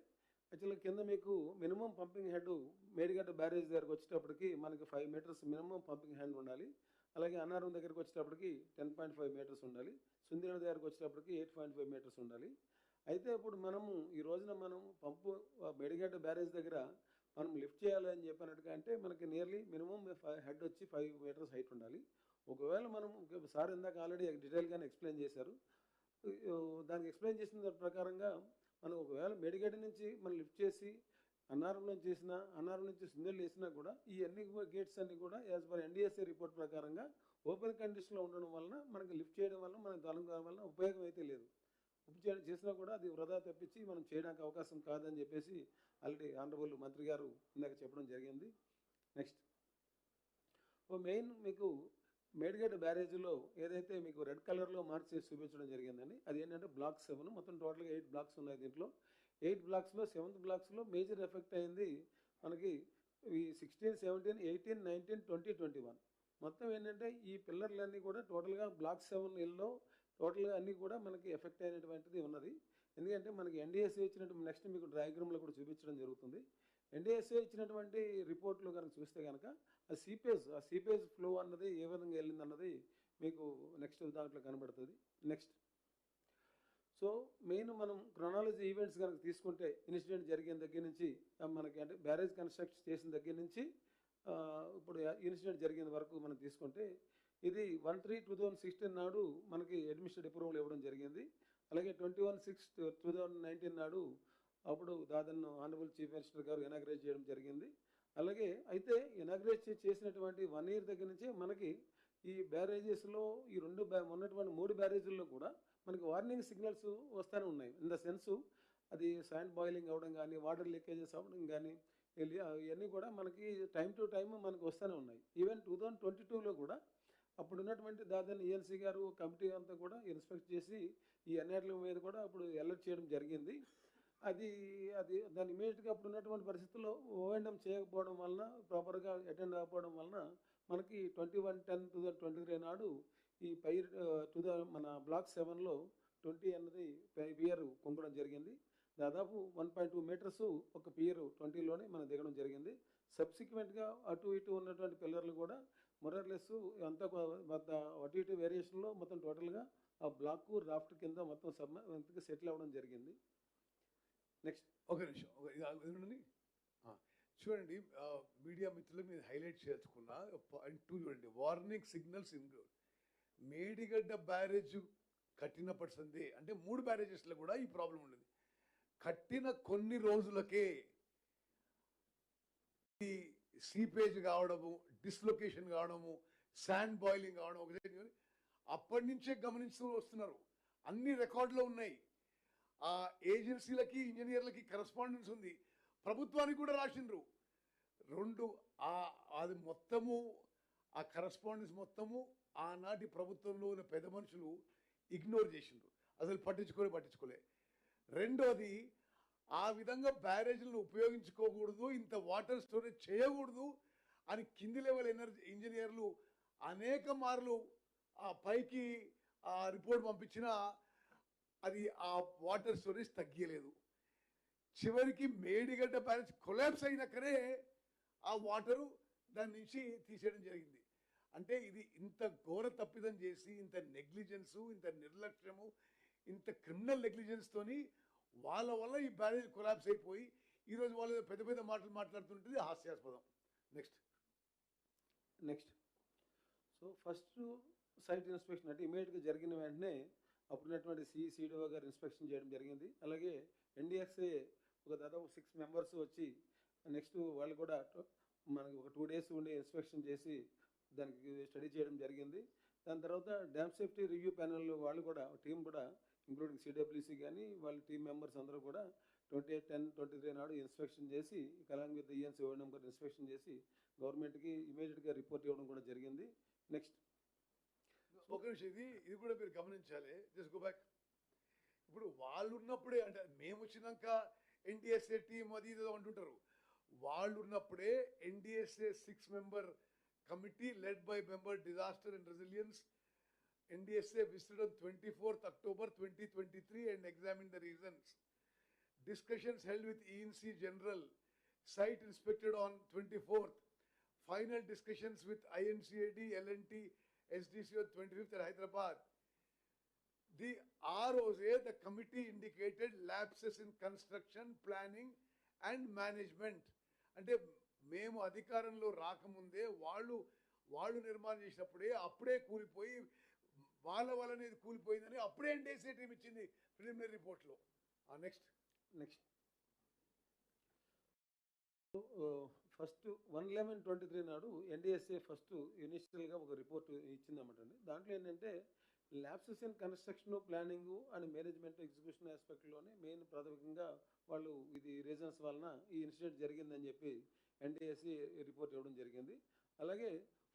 యాక్చువల్గా కింద మీకు minimum pumping head Medigadda barrage దగ్గరకు వచ్చేటప్పటికి మనకి 5 meters మినిమం పంపింగ్ హ్యాండ్ ఉండాలి. అలాగే అన్నారం దగ్గరకు వచ్చేటప్పటికి 10.5 meters ఉండాలి. సుందిన దగ్గరకు వచ్చేటప్పటికి 8.5 meters ఉండాలి. అయితే ఇప్పుడు మనము ఈ రోజున మనం పంపు మేడిగడ్డ బ్యారేజ్ దగ్గర మనం లిఫ్ట్ చేయాలి అని చెప్పినట్టుగా అంటే మనకి నియర్లీ మినిమం హెడ్ వచ్చి 5 meters హైట్ ఉండాలి. ఒకవేళ మనం సార్ ఇందాక ఆల్రెడీ డీటెయిల్గానే ఎక్స్ప్లెయిన్ చేశారు. దానికి ఎక్స్ప్లెయిన్ చేసిన దాని ప్రకారంగా మనం ఒకవేళ మేడిగడ్డ నుంచి మనం లిఫ్ట్ చేసి అన్నారంలో చేసినా అన్నారం నుంచి సుందర్లు వేసినా కూడా ఈ అన్ని గేట్స్ అన్ని కూడా యాజ్ పర్ ఎన్డిఎస్ఏ రిపోర్ట్ ప్రకారంగా ఓపెన్ కండిషన్లో ఉండడం వలన మనకి లిఫ్ట్ చేయడం వల్ల మనకి దాని వలన ఉపయోగం అయితే లేదు. చేసినా కూడా అది వృధా తప్పించి మనం చేయడానికి అవకాశం కాదని చెప్పేసి ఆల్రెడీ ఆనరబుల్ మంత్రి గారు ఇందాక చెప్పడం జరిగింది. నెక్స్ట్ మెయిన్ మీకు మేడిగడ్డ బ్యారేజ్లో ఏదైతే మీకు రెడ్ కలర్లో మార్క్ చేసి చూపించడం జరిగిందండి అది ఏంటంటే బ్లాక్ 7 మొత్తం టోటల్గా 8 blocks ఉన్నాయి. దీంట్లో 8 blocks లో 7th blocksలో మేజర్ ఎఫెక్ట్ అయింది మనకి ఈ 16, 17, 18, 19, 20, 21 మొత్తం ఏంటంటే ఈ పిల్లర్లన్నీ కూడా టోటల్గా బ్లాక్ 7లో టోటల్గా అన్నీ కూడా మనకి ఎఫెక్ట్ అయినటువంటిది ఉన్నది. ఎందుకంటే మనకి ఎన్డిఎస్ఏ ఇచ్చినటువంటి నెక్స్ట్ మీకు డయాగ్రామ్లో కూడా చూపించడం జరుగుతుంది. ఎన్డిఎస్ఏ ఇచ్చినటువంటి రిపోర్ట్లో కనుక చూస్తే కనుక ఆ సీపేజ్ ఫ్లో అన్నది ఏ విధంగా వెళ్ళింది అన్నది మీకు నెక్స్ట్ దాంట్లో కనబడుతుంది. నెక్స్ట్ సో మెయిన్ మనం క్రొనాలజీ ఈవెంట్స్ కనుక తీసుకుంటే ఇన్సిడెంట్ జరిగిన దగ్గర నుంచి మనకి అంటే బ్యారేజ్ కన్స్ట్రక్ట్ చేసిన దగ్గర నుంచి ఇప్పుడు ఇన్సిడెంట్ జరిగిన వరకు మనం తీసుకుంటే ఇది 1/3/2016 నాడు మనకి అడ్మినిస్ట్రేటివ్ అప్రూవల్ ఇవ్వడం జరిగింది. అలాగే 21/6/2019 నాడు అప్పుడు దాదాపు ఆనరబుల్ చీఫ్ మినిస్టర్ గారు ఇనాగ్రేట్ చేయడం జరిగింది. అలాగే అయితే ఇనాగ్రేట్ చేసినటువంటి 1 year దగ్గర నుంచి మనకి ఈ బ్యారేజెస్లో ఈ ఉన్నటువంటి 3 బ్యారేజీల్లో కూడా మనకి వార్నింగ్ సిగ్నల్స్ వస్తూనే ఉన్నాయి. ఇన్ ద సెన్స్ అది శాండ్ బాయిలింగ్ అవ్వడం కానీ వాటర్ లీకేజెస్ అవ్వడం కానీ ఇవన్నీ కూడా మనకి టైం టు టైం మనకు వస్తూనే ఉన్నాయి. ఈవెన్ 2022లో కూడా అప్పుడు ఉన్నటువంటి దాదాపు ఈఎన్సీ గారు కమిటీ అంతా కూడా ఇన్స్పెక్ట్ చేసి ఈ అన్నిటి మీద కూడా అప్పుడు అలర్ట్ చేయడం జరిగింది. అది దాన్ని ఇమీడియట్గా అప్పుడు ఉన్నటువంటి పరిస్థితుల్లో ఓఎండం చేయకపోవడం వలన ప్రాపర్గా అటెండ్ అవ్వకపోవడం వలన మనకి 21/10/2023 నాడు ఈ మన బ్లాక్ 7లో 20 అన్నది పియర్ కుంగడం జరిగింది. దాదాపు 1.2 meters ఒక పియర్ 20లోనే మనం దిగడం జరిగింది. సబ్సిక్వెంట్గా అటు ఇటు ఉన్నటువంటి పిల్లర్లు కూడా మొరర్లెస్ అంతా అటు ఇటు వేరియేషన్లో మొత్తం టోటల్గా ఆ బ్లాక్ రాఫ్ట్ కింద మొత్తం సెటిల్ అవ్వడం జరిగింది. నెక్స్ట్ ఒక నిమిషం చూడండి, మీడియా మిత్రులకు నేను హైలైట్ చేసుకున్నా పాయింట్ 2 చూడండి. Warning signals include Medigadda barrage కట్టినప్పటి సందే అంటే 3 బ్యారేజెస్లో కూడా ఈ ప్రాబ్లం ఉండేది. కట్టిన కొన్ని రోజులకే ఈ సీపేజ్ కావడము, డిస్లొకేషన్ కావడము, శాండ్ బాయిలింగ్ కావడం ఒకటే అప్పటి నుంచే గమనిస్తూ వస్తున్నారు. అన్ని రికార్డులో ఉన్నాయి. ఆ ఏజెన్సీలకి ఇంజనీర్లకి కరెస్పాండెన్స్ ఉంది, ప్రభుత్వానికి కూడా రాసిండ్రు. అది మొత్తము ఆ కరెస్పాండెన్స్ మొత్తము ఆనాటి ప్రభుత్వంలో ఉన్న పెద్ద మనుషులు ఇగ్నోర్ చేసిండ్రు, అసలు పట్టించుకోలే. రెండోది, ఆ విధంగా బ్యారేజ్లను ఉపయోగించుకోకూడదు, ఇంత వాటర్ స్టోరేజ్ చేయకూడదు అని కింది లెవెల్ ఇంజనీర్లు అనేక మార్లు ఆ పైకి ఆ రిపోర్ట్ పంపించినా అది ఆ వాటర్ స్టోరేజ్ తగ్గలేదు. చివరికి మేడిగడ్డ బ్యారేజ్ కొలాప్స్ అయినాకనే ఆ వాటరు దాని నుంచి తీసేయడం జరిగింది. అంటే ఇది ఇంత ఘోర తప్పిదం చేసి, ఇంత నెగ్లిజెన్సు, ఇంత నిర్లక్ష్యము, ఇంత క్రిమినల్ నెగ్లిజెన్స్తోని వాళ్ళ వల్ల ఈ బ్యారేజ్ కొలాప్స్ అయిపోయి ఈరోజు వాళ్ళు పెద్ద పెద్ద మాటలు మాట్లాడుతుంటుంది, హాస్యాస్పదం. Next so first site inspection అంటే ఇమీడియట్గా జరిగిన వెంటనే అప్పుడున్నటువంటి సిడిఓ గారు ఇన్స్పెక్షన్ చేయడం జరిగింది. అలాగే ఎన్డిఎస్ఏ ఒక దాదాపు 6 మెంబర్స్ వచ్చి నెక్స్ట్ వాళ్ళు కూడా మనకి ఒక 2 days ఉండి ఇన్స్పెక్షన్ చేసి దానికి స్టడీ చేయడం జరిగింది. దాని తర్వాత డ్యామ్ సేఫ్టీ రివ్యూ ప్యానెల్ వాళ్ళు కూడా టీం కూడా ఇంక్లూడింగ్ సిడబ్ల్యూసి కానీ వాళ్ళ టీం మెంబర్స్ అందరూ కూడా 28/10/23 నాడు ఇన్స్పెక్షన్ చేసి అలాంగ్ విత్ ఈఎన్సీ ఓఎన్ఎం గారు ఇన్స్పెక్షన్ చేసి గవర్నమెంట్కి ఇమీడియట్గా రిపోర్ట్ ఇవ్వడం కూడా జరిగింది. నెక్స్ట్ ఒక నిమిషం, ఇది కూడా మీరు గమనించాలి. Just go back. ఇప్పుడు వాళ్ళు ఉన్నప్పుడే, అంటే మేము వచ్చినాక ఎన్డిఎస్ఏ టీం అది ఇది అంటుంటారు. వాళ్ళు ఉన్నప్పుడే NDSA 6 member committee led by member disaster and resilience NDSA visited on 24th October 2023 and examined the reasons. Discussions held with ENC General, site inspected on 24th. Final discussions with INCAD, LNT, SDC on 25th at Hyderabad. The ROA, the committee indicated lapses in construction, planning and management. అంటే మేము అధికారంలో రాకముందే వాళ్ళు నిర్మాణం చేసినప్పుడే అప్పుడే కూలిపోయి వాళ్ళ వల్లనే కూలిపోయిందని అప్పుడే ఎన్డీఎస్ఏ టీం ఇచ్చింది ప్రిలిమినరీ రిపోర్ట్లో. నెక్స్ట్ ఫస్ట్ 1/11/23 నాడు ఎన్డిఎస్ఏ ఫస్ట్ ఇనిషియల్గా ఒక రిపోర్ట్ ఇచ్చిందన్నమాట అండి. దాంట్లో ఏంటంటే lapses in construction, planning and management execution ఆస్పెక్ట్లోనే మెయిన్ ప్రాథమికంగా వాళ్ళు ఇది రీజన్స్ వలన ఈ ఇన్సిడెంట్ జరిగిందని చెప్పి ఎన్డిఎస్ఏ రిపోర్ట్ ఇవ్వడం జరిగింది. అలాగే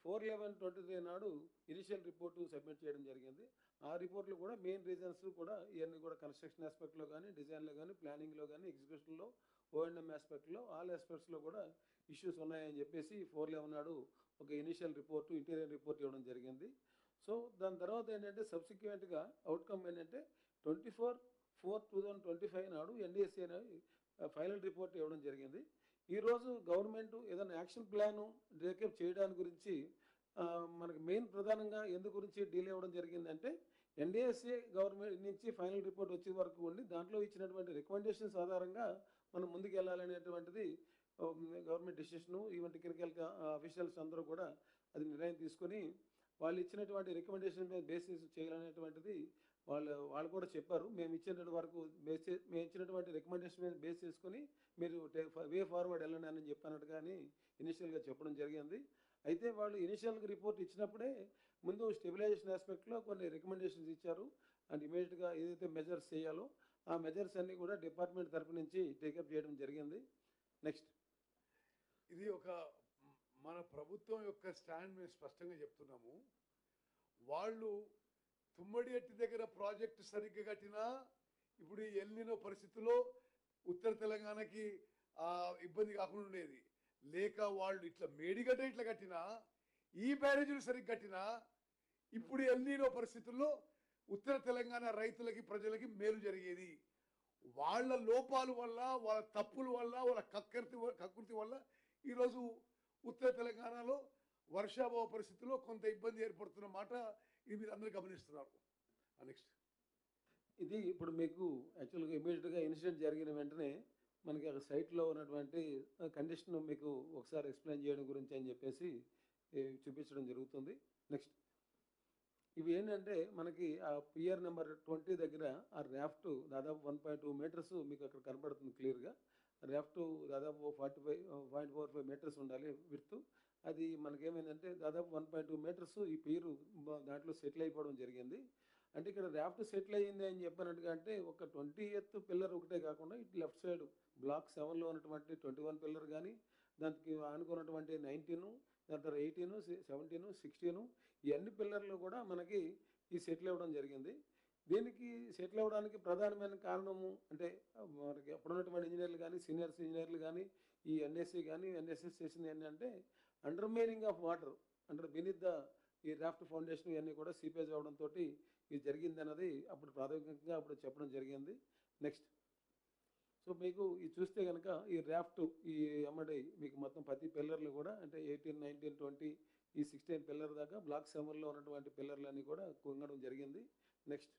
4/11/23 నాడు ఇనిషియల్ రిపోర్టు సబ్మిట్ చేయడం జరిగింది. ఆ రిపోర్ట్లో కూడా మెయిన్ రీజన్స్ కూడా ఇవన్నీ కూడా కన్స్ట్రక్షన్ ఆస్పెక్ట్లో కానీ, డిజైన్లో కానీ, ప్లానింగ్లో కానీ, ఎగ్జిక్యూషన్లో, ఓఎన్ఎం ఆస్పెక్ట్లో, ఆల్ ఆస్పెక్ట్స్లో కూడా ఇష్యూస్ ఉన్నాయని చెప్పేసి 4/11 నాడు ఒక ఇనిషియల్ రిపోర్టు, ఇంటీరియర్ రిపోర్ట్ ఇవ్వడం జరిగింది. సో దాని తర్వాత ఏంటంటే సబ్సిక్వెంట్గా అవుట్కమ్ ఏంటంటే 24/4/2025 నాడు ఎన్డిఎస్ఏ ఫైనల్ రిపోర్ట్ ఇవ్వడం జరిగింది. ఈరోజు గవర్నమెంట్ ఏదైనా యాక్షన్ ప్లాను డేకప్ చేయడానికి గురించి మనకు మెయిన్ ప్రధానంగా ఎందు గురించి డీల్ అవ్వడం జరిగిందంటే ఎన్డిఎస్ఏ గవర్నమెంట్ నుంచి ఫైనల్ రిపోర్ట్ వచ్చే వరకు ఉండి దాంట్లో ఇచ్చినటువంటి రికమెండేషన్స్ ఆధారంగా మనం ముందుకు వెళ్ళాలనేటువంటిది government decision. Even technical officials అందరూ కూడా అది నిర్ణయం తీసుకొని వాళ్ళు ఇచ్చినటువంటి రికమెండేషన్ మీద బేసిస్ చేయాలనేటువంటిది వాళ్ళు కూడా చెప్పారు. మేము ఇచ్చినటువంటి రికమెండేషన్ మీద బేస్ చేసుకొని మీరు వే ఫార్వర్డ్ వెళ్ళండి అని చెప్పినట్టు కానీ ఇనిషియల్గా చెప్పడం జరిగింది. అయితే వాళ్ళు ఇనిషియల్గా రిపోర్ట్ ఇచ్చినప్పుడే ముందు స్టెబిలైజేషన్ ఆస్పెక్ట్లో కొన్ని రికమెండేషన్స్ ఇచ్చారు. అండ్ ఇమీడియట్గా ఏదైతే మెజర్స్ చేయాలో ఆ మెజర్స్ అన్నీ కూడా డిపార్ట్మెంట్ తరఫు నుంచి టేకప్ చేయడం జరిగింది. నెక్స్ట్ ఇది ఒక మన ప్రభుత్వం యొక్క స్టాండ్ మేము స్పష్టంగా చెప్తున్నాము. వాళ్ళు తుమ్మడి ఎట్టి దగ్గర ప్రాజెక్టు సరిగ్గా కట్టినా ఇప్పుడు ఈ ఎల్నినో పరిస్థితుల్లో ఉత్తర తెలంగాణకి ఇబ్బంది కాకుండా ఉండేది. లేక వాళ్ళు ఇట్లా మేడిగడ్డ ఇట్లా కట్టినా, ఈ బ్యారేజీలు సరిగ్గా కట్టినా ఇప్పుడు ఎల్నినో పరిస్థితుల్లో ఉత్తర తెలంగాణ రైతులకి, ప్రజలకి మేలు జరిగేది. వాళ్ళ లోపాల వల్ల, వాళ్ళ తప్పుల వల్ల, వాళ్ళ కకృతి వల్ల ఈరోజు ఉత్తర తెలంగాణలో వర్షాభావ పరిస్థితుల్లో కొంత ఇబ్బంది ఏర్పడుతున్న మాట ఇది మీరు అందరూ గమనిస్తున్నారు. నెక్స్ట్ ఇది ఇప్పుడు మీకు యాక్చువల్గా ఇమీడియట్గా ఇన్సిడెంట్ జరిగిన వెంటనే మనకి ఆ సైట్‌లో ఉన్నటువంటి కండిషన్ మీకు ఒకసారి ఎక్స్‌ప్లెయిన్ చేయడం గురించి అని చెప్పేసి చూపించడం జరుగుతుంది. నెక్స్ట్ ఇవి ఏంటంటే మనకి ఆ పియర్ నెంబర్ 20 దగ్గర ఆ రాఫ్ట్ దాదాపు 1.2 మీటర్స్ మీకు అక్కడ కనపడుతుంది క్లియర్‌గా. రాఫ్ట్ దాదాపు 45 మీటర్స్ ఉండాలి విడ్త్. అది మనకేమైందంటే దాదాపు 1.2 మీటర్స్ ఈ పియరు దాంట్లో సెటిల్ అయిపోవడం జరిగింది. అంటే ఇక్కడ రాఫ్ట్ సెటిల్ అయ్యింది అని చెప్పినట్టుగా అంటే ఒక 20th పిల్లర్ ఒకటే కాకుండా ఇటు లెఫ్ట్ సైడ్ బ్లాక్ 7లో ఉన్నటువంటి 21 పిల్లర్ గానీ, దానికి ఆనుకున్నటువంటి 19, దాని తర్వాత 18, 17, 16 ఈ అన్ని పిల్లర్లు కూడా మనకి ఈ సెటిల్ అవ్వడం జరిగింది. దీనికి సెటిల్ అవ్వడానికి ప్రధానమైన కారణము అంటే మనకి అప్పుడున్నటువంటి ఇంజినీర్లు గానీ, సీనియర్స్ ఇంజినీర్లు గానీ, ఈ ఎన్ఎస్సి గానీ, ఎన్ఎస్ఎస్ చేసింది ఏంటంటే అండర్‌మైనింగ్ ఆఫ్ వాటర్ బీనీత్ ద ఈ రాఫ్ట్ ఫౌండేషన్ ఇవన్నీ కూడా సీపేజ్ అవ్వడంతోటి ఇది జరిగిందన్నది అప్పుడు ప్రాథమికంగా అప్పుడు చెప్పడం జరిగింది. నెక్స్ట్ సో మీకు ఇది చూస్తే గనక ఈ రాఫ్ట్ ఈ ఎమ్మడి మీకు మొత్తం 10 పిల్లర్లు కూడా అంటే 18, 19, 20 ఈ 16 పిల్లర్ దాకా బ్లాక్ 7లో ఉన్నటువంటి పిల్లర్లన్నీ కూడా కుంగడం జరిగింది. నెక్స్ట్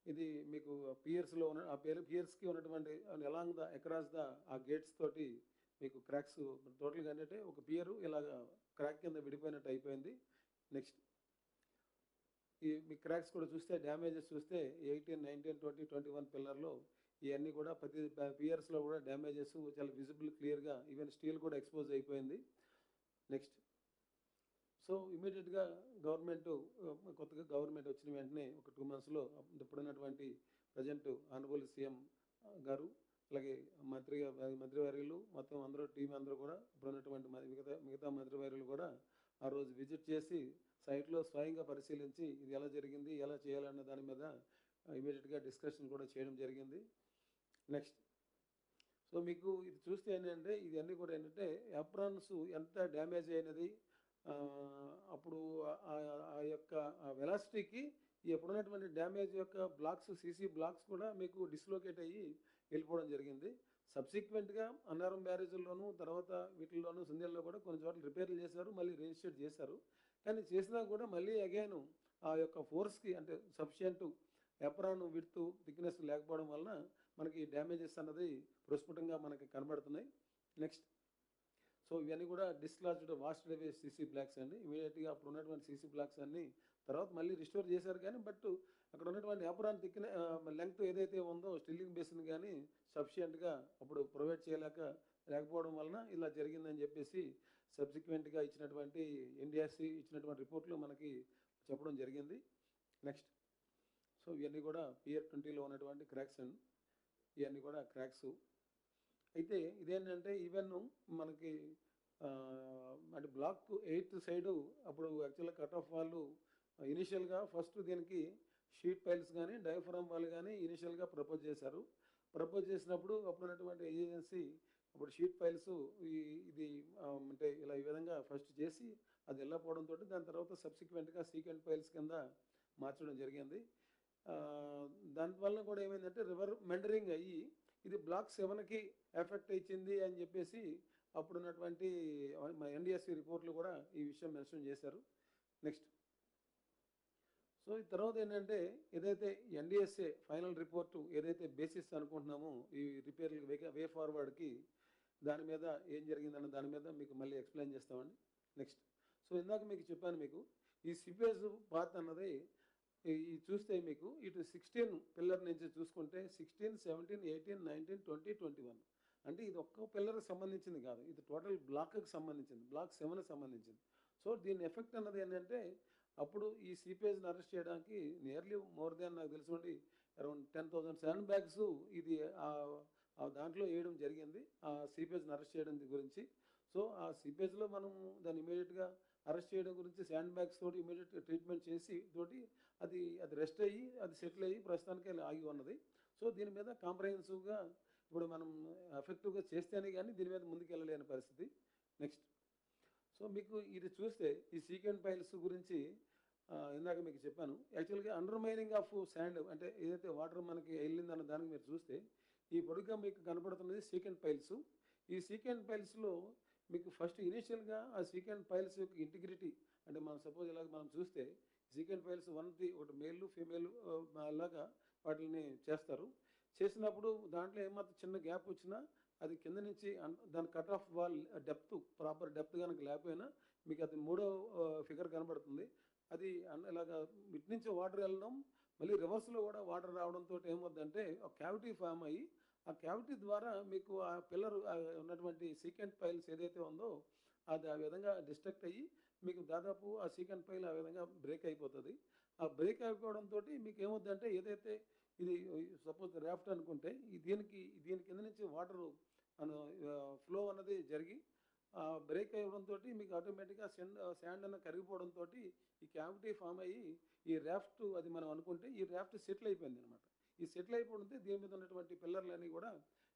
ఇది మీకు పియర్స్‌లో ఉన్న ఆ పియర్స్‌కి ఉన్నటువంటి అలాంగ్ ద అక్రాస్ ద ఆ గేట్స్ తోటి మీకు క్రాక్స్ టోటల్‌గా ఏంటంటే ఒక పియరు ఇలాగ క్రాక్ కింద విడిపోయినట్టు అయిపోయింది. నెక్స్ట్ ఈ మీ క్రాక్స్ కూడా చూస్తే డ్యామేజెస్ చూస్తే 18, 19, 20, 21 పిల్లర్‌లో ఇవన్నీ కూడా ప్రతి పియర్స్‌లో కూడా డ్యామేజెస్ చాలా విజిబుల్ క్లియర్‌గా ఈవెన్ స్టీల్ కూడా ఎక్స్‌పోజ్ అయిపోయింది. నెక్స్ట్ సో ఇమ్మీడియట్‌గా కొత్తగా గవర్నమెంట్ వచ్చిన వెంటనే ఒక 2 మంత్స్‌లో ఇప్పుడున్నటువంటి ప్రజెంట్ ఆనరబుల్ సీఎం గారు అలాగే మంత్రివర్యులు మొత్తం అందరూ టీం అందరూ కూడా ఇప్పుడున్నటువంటి మిగతా మంత్రివర్యులు కూడా ఆ రోజు విజిట్ చేసి సైట్లో స్వయంగా పరిశీలించి ఇది ఎలా జరిగింది, ఎలా చేయాలన్న దాని మీద ఇమీడియట్‌గా డిస్కషన్ కూడా చేయడం జరిగింది. నెక్స్ట్ సో మీకు ఇది చూస్తే ఏంటంటే ఇవన్నీ కూడా ఏంటంటే యాప్రాన్స్ ఎంత డ్యామేజ్ అయినది అప్పుడు ఆ యొక్క వెలాసిటీకి ఎప్పుడున్నటువంటి డ్యామేజ్ యొక్క బ్లాక్స్ సీసీ బ్లాక్స్ కూడా మీకు డిస్లోకేట్ అయ్యి వెళ్ళిపోవడం జరిగింది. సబ్సిక్వెంట్గా అన్నారం బ్యారేజ్లోను తర్వాత వీటిల్లోనూ సుందేల్లో కూడా కొన్ని చోట్ల రిపేర్లు చేశారు, మళ్ళీ రిజిస్టర్ చేశారు. కానీ చేసినా కూడా మళ్ళీ అగైన్ ఆ యొక్క ఫోర్స్కి అంటే సఫిషియంట్ ఎప్రాన్ విడ్త్ థిక్నెస్ లేకపోవడం వలన మనకి డ్యామేజెస్ అన్నది ప్రస్ఫుటంగా మనకి కనబడుతున్నాయి. నెక్స్ట్ సో ఇవన్నీ కూడా డిస్లాజ్డ్ వాష్డ్ అవే సీసీ బ్లాక్స్ అండి. ఇమీడియట్గా అప్పుడు ఉన్నటువంటి సీసీ బ్లాక్స్ అన్నీ తర్వాత మళ్ళీ రిస్టోర్ చేశారు కానీ బట్ అక్కడ ఉన్నటువంటి ఎప్రాన్ లెంగ్త్ ఏదైతే ఉందో స్టిల్లింగ్ బేసిన్ కానీ సఫిషియంట్గా అప్పుడు ప్రొవైడ్ లేకపోవడం వలన ఇలా జరిగిందని చెప్పేసి సబ్సిక్వెంట్గా ఇచ్చినటువంటి ఎన్డిఆర్సి ఇచ్చినటువంటి రిపోర్ట్లో మనకి చెప్పడం జరిగింది. నెక్స్ట్ సో ఇవన్నీ కూడా పియర్ 20లో ఉన్నటువంటి క్రాక్స్ అండ్ ఇవన్నీ కూడా క్రాక్స్. అయితే ఇదేంటంటే ఈవెన్ మనకి అంటే బ్లాక్ 8 సైడు అప్పుడు యాక్చువల్గా కట్ ఆఫ్ వాళ్ళు ఇనిషియల్గా ఫస్ట్ దీనికి షీట్ పైల్స్ కానీ డయాఫ్రామ్ వాళ్ళు కానీ ఇనిషియల్గా ప్రపోజ్ చేశారు. ప్రపోజ్ చేసినప్పుడు అప్పుడు ఉన్నటువంటి ఏజెన్సీ అప్పుడు షీట్ పైల్స్ ఇది అంటే ఇలా ఈ విధంగా ఫస్ట్ చేసి అది వెళ్ళకపోవడంతో దాని తర్వాత సబ్సిక్వెంట్గా సీకెంట్ పైల్స్ కింద మార్చడం జరిగింది. దానివల్ల కూడా ఏమైందంటే రివర్ మెండరింగ్ అయ్యి ఇది బ్లాక్ 7కి ఎఫెక్ట్ ఇచ్చింది అని చెప్పేసి అప్పుడున్నటువంటి ఎన్డిఎస్సి రిపోర్ట్లు కూడా ఈ విషయం మెన్షన్ చేశారు. నెక్స్ట్ సో ఈ తర్వాత ఏంటంటే ఏదైతే ఎన్డిఎస్ఏ ఫైనల్ రిపోర్టు ఏదైతే బేసిస్ అనుకుంటున్నామో ఈ రిపేర్లు వే ఫార్వర్డ్కి దాని మీద ఏం జరిగిందన్న దాని మీద మీకు మళ్ళీ ఎక్స్ప్లెయిన్ చేస్తామండి. నెక్స్ట్ సో ఇందాక మీకు చెప్పాను మీకు ఈ సిపేజ్ పాత్ అన్నది ఈ చూస్తే మీకు ఇటు 16 పిల్లర్ నుంచి చూసుకుంటే 16, 17, 18, 19, 20, 21 అంటే ఇది ఒక్క పిల్లర్కి సంబంధించింది కాదు, ఇది టోటల్ బ్లాక్కి సంబంధించింది, బ్లాక్ 7కి సంబంధించింది. సో దీని ఎఫెక్ట్ అన్నది ఏంటంటే అప్పుడు ఈ సీపేజ్ని అరెస్ట్ చేయడానికి నియర్లీ మోర్ దాన్ నాకు తెలుసుకోండి అరౌండ్ 10,000 శాండ్ బ్యాగ్స్ ఇది దాంట్లో వేయడం జరిగింది ఆ సీపేజ్ని అరెస్ట్ చేయడం గురించి. సో ఆ సీపేజ్లో మనం దాన్ని ఇమీడియట్గా అరెస్ట్ చేయడం గురించి శాండ్ బ్యాగ్స్ తోటి ఇమీడియట్గా ట్రీట్మెంట్ చేసి తోటి అది రెస్ట్ అయ్యి అది సెటిల్ అయ్యి ప్రస్తుతానికి ఆగి ఉన్నది. సో దీని మీద కాంప్రహెన్సివ్గా ఇప్పుడు మనం ఎఫెక్టివ్గా చేస్తేనే కానీ దీని మీద ముందుకు వెళ్ళలేని పరిస్థితి. నెక్స్ట్ సో మీకు ఇది చూస్తే ఈ సీకెంట్ పైల్స్ గురించి ఇందాక మీకు చెప్పాను. యాక్చువల్గా అండర్మైనింగ్ ఆఫ్ శాండ్ అంటే ఏదైతే వాటర్ మనకి వెళ్ళిందన్న దానికి మీరు చూస్తే ఈ పొడుగ్గా మీకు కనపడుతున్నది సీకెంట్ పైల్స్. ఈ సీకెంట్ పైల్స్లో మీకు ఫస్ట్ ఇనిషియల్గా ఆ సీకెంట్ పైల్స్ యొక్క ఇంటిగ్రిటీ అంటే మనం సపోజ్ ఇలాగ మనం చూస్తే సీకెంట్ పైల్స్ ఒకటి మేల్ ఫీమేల్ లాగా వాటిని చేస్తారు. చేసినప్పుడు దాంట్లో ఏమాత్రం చిన్న గ్యాప్ వచ్చినా అది కింద నుంచి దాని cut off wall depth proper depth కనుక లేకపోయినా మీకు అది మూడో ఫిగర్ కనబడుతుంది. అది ఇలాగా ఇటు నుంచి వాటర్ వెళ్ళడం మళ్ళీ రివర్స్లో కూడా వాటర్ రావడంతో ఏమవుతుందంటే ఒక క్యావిటీ ఫామ్ అయ్యి ఆ క్యావిటీ ద్వారా మీకు ఆ పిల్లర్ ఉన్నటువంటి సీకెంట్ పైల్స్ ఏదైతే ఉందో అది ఆ విధంగా డిస్ట్రక్ట్ అయ్యి మీకు దాదాపు ఆ సీకెంట్ పైల్ ఆ విధంగా బ్రేక్ అయిపోతుంది. ఆ బ్రేక్ అయిపోవడంతో మీకు ఏమవుతుందంటే ఏదైతే ఇది సపోజ్ రాఫ్ట్ అనుకుంటే దీని కింద నుంచి వాటర్ ఫ్లో అన్నది జరిగి బ్రేక్ అవ్వడంతో మీకు ఆటోమేటిక్గా శాండ్ అన్న కరిగిపోవడంతో ఈ క్యావిటీ ఫామ్ అయ్యి ఈ రాఫ్ట్ అది మనం అనుకుంటే ఈ రాఫ్ట్ సెటిల్ అయిపోయింది అనమాట. ఈ సెటిల్ అయిపోవడంతో దీని మీద ఉన్నటువంటి పిల్లర్లన్నీ కూడా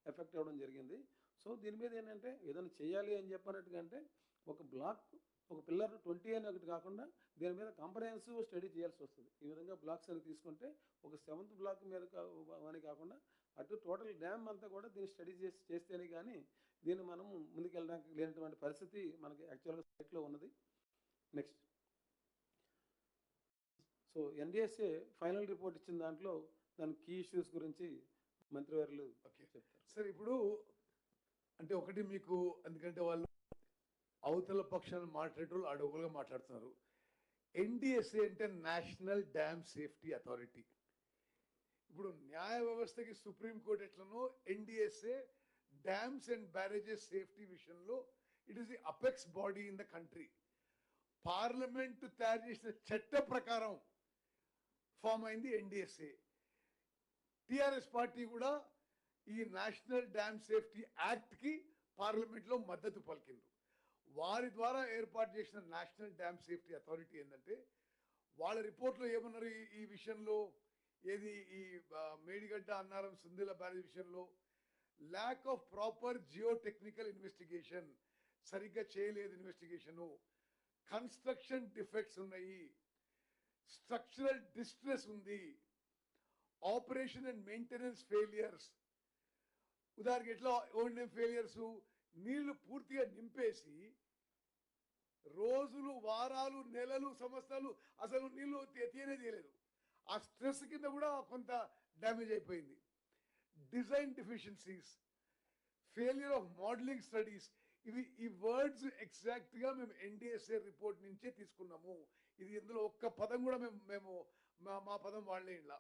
ఎఫెక్ట్ అవ్వడం జరిగింది. సో దీని మీద ఏంటంటే ఏదైనా చేయాలి అని చెప్పినట్టుగా అంటే ఒక పిల్లర్ 20 అని ఒకటి కాకుండా దీని మీద కాంప్రహెన్సివ్ స్టడీ చేయాల్సి వస్తుంది. ఈ విధంగా బ్లాక్స్ అని తీసుకుంటే ఒక 7th బ్లాక్ మీద అని కాకుండా అటు టోటల్ డ్యామ్ అంతా కూడా దీన్ని స్టడీ చేస్తేనే కానీ దీన్ని మనం ముందుకెళ్ళడానికి లేనటువంటి పరిస్థితి మనకి యాక్చువల్గా సైట్లో ఉన్నది. Next, so NDSA final report ఇచ్చిన దాంట్లో దాని కీ ఇష్యూస్ గురించి మంత్రివర్యులు చెప్తారు. సార్ ఇప్పుడు అంటే ఒకటి మీకు ఎందుకంటే వాళ్ళు అవతల పక్షాన్ని మాట్లాడేటోళ్ళు అడుగులుగా మాట్లాడుతున్నారు. ఎన్డిఎస్ఏ అంటే నేషనల్ డ్యామ్ సేఫ్టీ అథారిటీ. ఇప్పుడు న్యాయ వ్యవస్థకి సుప్రీంకోర్టు ఎట్లనో NDSA dams and barrages safety విషయంలో it is the apex body in the country. Parliament తయారు చేసిన చట్ట ప్రకారం ఫామ్ అయింది ఎన్డిఎస్ఏ. టిఆర్ఎస్ పార్టీ కూడా ఈ నేషనల్ డ్యామ్ సేఫ్టీ యాక్ట్కి పార్లమెంట్లో మద్దతు పలికింది. వారి ద్వారా ఏర్పాటు చేసిన నేషనల్ డ్యామ్ సేఫ్టీ అథారిటీ ఏంటంటే వాళ్ళ రిపోర్ట్లో ఏమన్నారు ఈ విషయంలో, ఏది ఈ మేడిగడ్డ అన్నారం సుందిల బ్యారేజ్ విషయంలో lack of proper geo technical investigation, సరిగ్గా చేయలేదు ఇన్వెస్టిగేషను, కన్స్ట్రక్షన్ డిఫెక్ట్స్ ఉన్నాయి, స్ట్రక్చరల్ డిస్ట్రెస్ ఉంది, ఆపరేషన్ అండ్ మెయింటెనెన్స్ ఫెయిలియర్స్. ఉదాహరణకి ఎట్లా ఓన్లీ ఫెయిలియర్స్, నీళ్లు పూర్తిగా నింపేసి రోజులు వారాలు నెలలు సంవత్సరాలు అసలు నీళ్లు తీయనే తీయలేదు. ఆ స్ట్రెస్ కింద కూడా కొంత డ్యామేజ్ అయిపోయింది. Design deficiencies, failure of modelling studies, ఈ వర్డ్స్ ఎగ్జాక్ట్గా మేము ఎన్డిఎస్ఏ రిపోర్ట్ నుంచే తీసుకున్నాము. ఇది ఇందులో ఒక్క పదం కూడా మేము మా పదం వాడలే. ఇలా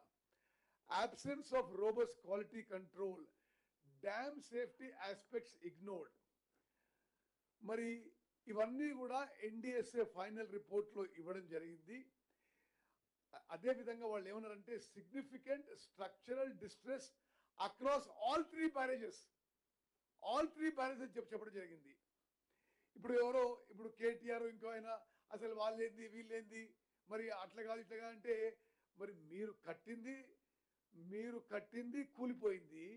absence of robust quality control, dam safety aspects ignored. మరి ఇవన్నీ కూడా ఎన్డిఎస్ఏ ఫైనల్ రిపోర్ట్లో ఇవ్వడం జరిగింది. అదేవిధంగా వాళ్ళు ఏమన్నారంటే significant structural distress across all three barrages చెప్పడం జరిగింది. ఇప్పుడు కేటీఆర్ ఇంకో ఆయన అసలు వాళ్ళేంది వీళ్ళేంది మరి అట్లా కాదు ఇట్లా కాదు అంటే మరి మీరు కట్టింది కూలిపోయింది,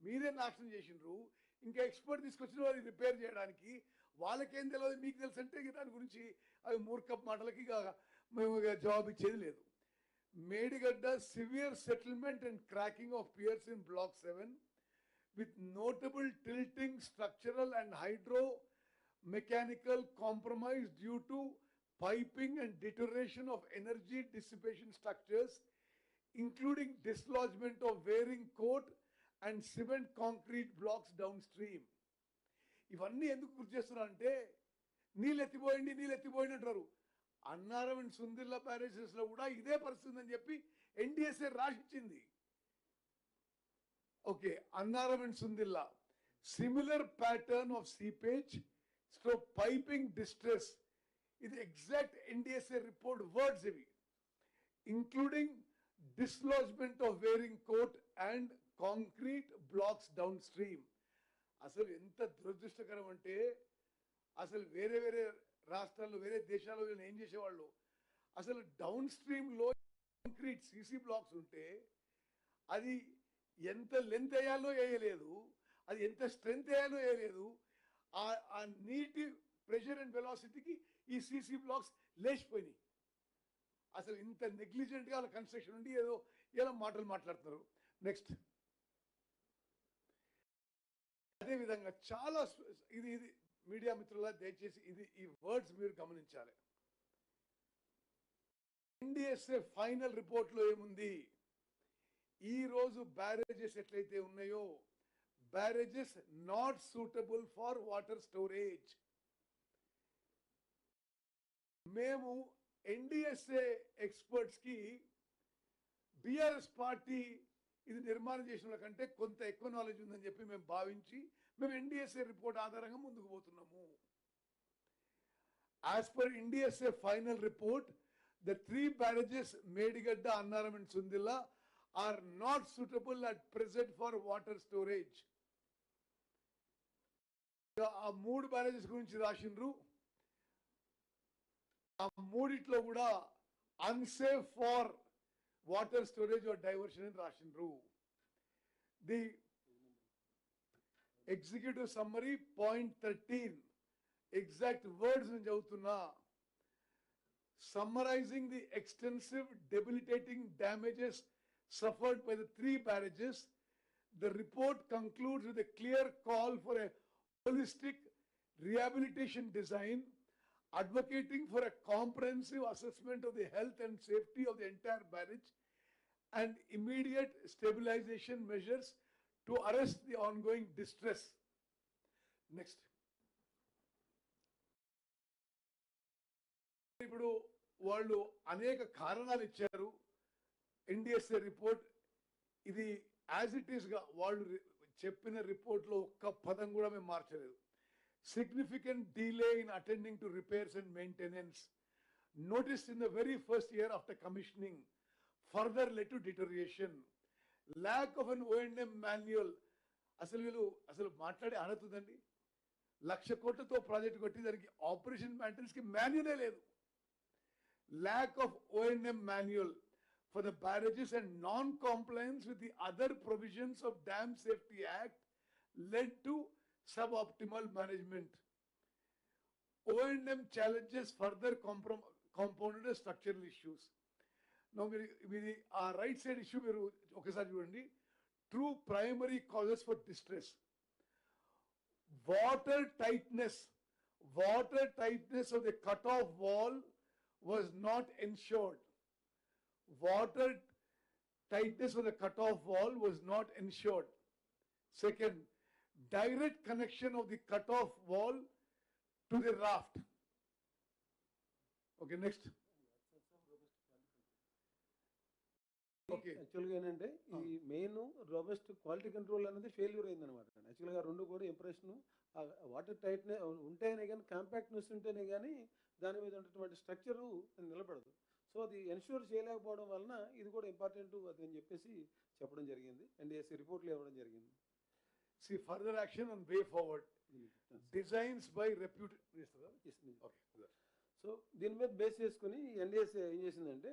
మీరే నాశనం చేసిండ్రు, ఇంకా ఎక్స్పర్ట్ తీసుకొచ్చిన వారికి రిపేర్ చేయడానికి వాళ్ళకేం తెలియదు మీకు తెలుసు అంటే దాని గురించి అవి మూర్ఖపు మాటలకి మేము జవాబు ఇచ్చేది లేదు. Medigadda severe settlement and cracking of piers in block 7 with notable tilting, structural and hydro-mechanical compromise due to piping and deterioration of energy dissipation structures, including dislodgement of wearing coat and cement concrete blocks downstream. ఇవన్నీ ఎందుకు గుర్తు చేస్తున్నారంటే నీళ్ళు ఎత్తిపోయింది అంటారు. Annaram and Sundilla barrages లో కూడా ఇదే పరిస్థితి అని చెప్పి ఎన్డిఎస్ఏ రాసిచ్చింది. Okay, Annaram and Sundilla similar pattern of seepage stroke piping distress, ఇది ఎగ్జాక్ట్ ఎన్డిఎస్ఏ రిపోర్ట్ వర్డ్స్ ఇవి, including dislodgement of wearing coat and concrete blocks downstream. అసలు ఎంత దురదృష్టకరం అంటే అసలు వేరే రాష్ట్రాల్లో వేరే దేశాల్లో ఏం చేసేవాళ్ళు, అసలు డౌన్ స్ట్రీమ్లో కాంక్రీట్ సీసీ బ్లాక్స్ ఉంటే అది ఎంత లెంత్ వేయాలో వేయలేదు, అది ఎంత స్ట్రెంత్ వేయాలో వేయలేదు. ఆ నీటి ప్రెషర్ అండ్ వెలాసిటీకి ఈ సీసీ బ్లాక్స్ లేచిపోయినాయి. అసలు ఇంత నెగ్లిజెంట్గా వాళ్ళ కన్స్ట్రక్షన్ ఉండి ఏదో మాటలు మాట్లాడుతున్నారు. నెక్స్ట్, అదేవిధంగా చాలా ఇది మీడియా మిత్రుల దయచేసి ఈ వర్డ్స్ మీరు గమనించాలి. ఎన్డిఎస్ఏ ఫైనల్ రిపోర్ట్లో ఏముంది, ఈ రోజు బ్యారేజెస్ ఎట్లయితే ఉన్నాయో, barrages not suitable for water storage. మేము ఎన్డిఎస్ఏ ఎక్స్పర్ట్స్ కి బిఆర్ఎస్ పార్టీ ఇది నిర్మాణం చేసిన కంటే కొంత ఎక్కువ నాలెడ్జ్ ఉందని చెప్పి మేము భావించి మేము ఎన్డిఎస్ఏ రిపోర్ట్ ఆధారంగా ముందుకు పోతున్నాము. As per NDSA final report, the 3 barrages Medigadda, Annaram and Sundilla are not suitable at present for water storage. ఆ 3 బ్యారేజెస్ గురించి రాసిండ్రు. ఆ మూడిట్లో కూడా unsafe for water storage or diversion అని రాసిండ్రు. The executive summary point 13 exact words నేను చదువుతున్నా. Summarizing the extensive debilitating damages suffered by the 3 barrages, the report concludes with a clear call for a holistic rehabilitation design, advocating for a comprehensive assessment of the health and safety of the entire barrage and immediate stabilization measures to arrest the ongoing distress. Next. ఇప్పుడు వాళ్ళు అనేక కారణాలు ఇచ్చారు. NDSA report ఇది as it is గా వాళ్ళు చెప్పిన report లో ఒక్క పదం కూడా మేము మార్చలేదు. Significant delay in attending to repairs and maintenance noticed in the very first year after commissioning further led to deterioration. Lack of an O&M manual. అసలు మాట్లాడే అర్హతుందండి. 1,00,000 కోట్లతో ప్రాజెక్ట్ కొట్టి దానికి ఆపరేషన్ మెయింటెనెన్స్ కి మాన్యువలే లేదు. Lack of O&M manual for the barrages and non-compliance with the other provisions of Dam Safety Act led to suboptimal management. O&M challenges further compounded structural issues. Now, our right side issue, true primary causes for distress. Water tightness of the cut-off wall was not ensured. Water tightness of the cut-off wall was not ensured. Second, direct connection of the cut-off wall to the raft. Okay, next. Okay. యాక్చువల్గా ఏంటంటే ఈ main robust quality control అనేది failure అయిందనమాట. యాక్చువల్గా రెండు కూడా impression water టైట్నే ఉంటేనే కానీ కాంపాక్ట్నెస్ ఉంటేనే కానీ దాని మీద ఉన్నటువంటి స్ట్రక్చరు నిలబడదు. సో అది ఎన్ష్యూర్ చేయలేకపోవడం వలన ఇది కూడా ఇంపార్టెంట్ అది అని చెప్పేసి చెప్పడం జరిగింది. ఎన్డిఎస్సి రిపోర్ట్లో ఇవ్వడం జరిగింది. See further action on way forward. Designs by reputed. Okay. So దీని మీద బేస్ చేసుకుని ఎన్డిఎస్సి ఏం చేసిందంటే,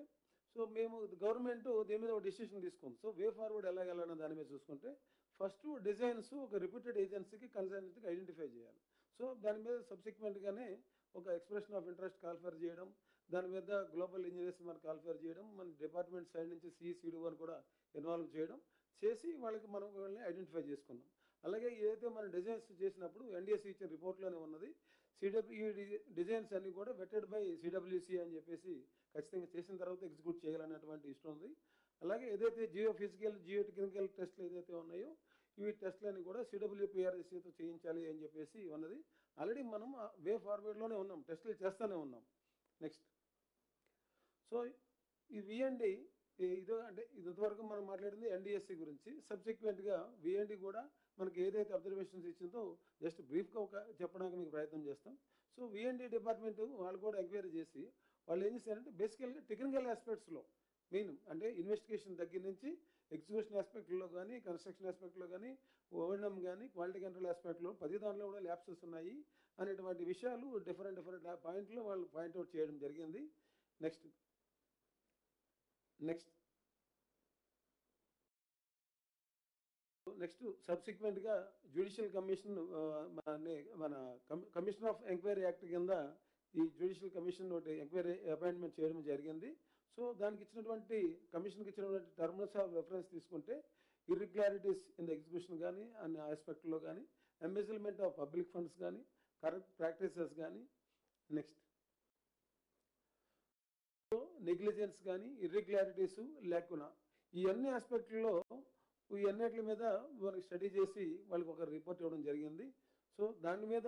సో మేము గవర్నమెంట్ దీని మీద ఒక డిసిషన్ తీసుకుంది. సో వే ఫార్వర్డ్ ఎలా వెళ్ళాలన్న దాని మీద చూసుకుంటే ఫస్ట్ డిజైన్స్ ఒక రిప్యూటెడ్ ఏజెన్సీకి కన్సల్టెంట్కి ఐడెంటిఫై చేయాలి. సో దాని మీద సబ్సిక్వెంట్గానే ఒక ఎక్స్ప్రెషన్ ఆఫ్ ఇంట్రెస్ట్ కాల్ఫర్ చేయడం, దాని మీద గ్లోబల్ ఇంజనీర్స్ మనం కాల్ఫర్ చేయడం, మన డిపార్ట్మెంట్ సైడ్ నుంచి సిఈసిడి కూడా ఇన్వాల్వ్ చేయడం చేసి వాళ్ళకి మనం వాళ్ళని ఐడెంటిఫై చేసుకున్నాం. అలాగే ఏదైతే మనం డిజైన్స్ చేసినప్పుడు ఎన్డిఎస్సి ఇచ్చిన రిపోర్ట్లోనే ఉన్నది. ఈ డిజైన్స్ అన్ని కూడా వెటెడ్ బై సిడబ్ల్యూసి అని చెప్పేసి ఖచ్చితంగా చేసిన తర్వాత ఎగ్జిక్యూట్ చేయాలన్నటువంటి ఇష్టం ఉంది. అలాగే ఏదైతే జియో ఫిజికల్ జియో టెక్నికల్ టెస్ట్లు ఏదైతే ఉన్నాయో ఇవి టెస్ట్లన్నీ కూడా సిడబ్ల్యూపిఆర్ఎస్సితో చేయించాలి అని చెప్పేసి ఉన్నది. ఆల్రెడీ మనం వే ఫార్వర్డ్లోనే ఉన్నాం, టెస్టులు చేస్తూనే ఉన్నాం. నెక్స్ట్, సో ఈ విఎండి ఇది అంటే ఇంతవరకు మనం మాట్లాడింది ఎన్డిఎస్సి గురించి. సబ్సిక్వెంట్గా విఎండి కూడా మనకి ఏదైతే అబ్జర్వేషన్స్ ఇచ్చిందో జస్ట్ బ్రీఫ్గా ఒక చెప్పడానికి మీకు ప్రయత్నం చేస్తాం. సో విఎండి డిపార్ట్మెంట్ వాళ్ళు కూడా ఎంక్వైరీ చేసి వాళ్ళు ఏం చేశారంటే బేసికల్గా టెక్నికల్ ఆస్పెక్ట్స్లో మెయిన్ అంటే ఇన్వెస్టిగేషన్ దగ్గర నుంచి ఎగ్జిక్యూషన్ ఆస్పెక్ట్లో కానీ కన్స్ట్రక్షన్ ఆస్పెక్ట్లో కానీ ఓఎన్ఎం కానీ క్వాలిటీ కంట్రోల్ ఆస్పెక్ట్లో 10 దాంట్లో కూడా ల్యాప్సెస్ ఉన్నాయి అనేటువంటి విషయాలు డిఫరెంట్ పాయింట్లో వాళ్ళు పాయింట్అవుట్ చేయడం జరిగింది. నెక్స్ట్ సబ్సిక్వెంట్గా జ్యుడిషియల్ కమిషన్ మన కమిషన్ ఆఫ్ ఎంక్వైరీ యాక్ట్ కింద ఈ జ్యుడిషియల్ కమిషన్ ఒకటి ఎంక్వైరీ అపాయింట్మెంట్ చేయడం జరిగింది. సో దానికి ఇచ్చినటువంటి కమిషన్కి ఇచ్చినటువంటి టర్మ్స్ ఆఫ్ రెఫరెన్స్ తీసుకుంటే ఇర్రెగ్యులారిటీస్ ఇన్ ద ఎగ్జిక్యూషన్ కానీ అన్ని ఆస్పెక్ట్లో కానీ, ఎంబెజిల్మెంట్ ఆఫ్ పబ్లిక్ ఫండ్స్ కానీ, కరప్ట్ ప్రాక్టీసెస్ కానీ, నెక్స్ట్ సో నెగ్లిజెన్స్ కానీ, ఇర్రెగ్యులారిటీస్ లేకున్నా ఈ అన్ని ఆస్పెక్ట్లో ఈ అన్నిటి మీద వాళ్ళకి స్టడీ చేసి వాళ్ళకి ఒక రిపోర్ట్ ఇవ్వడం జరిగింది. సో దాని మీద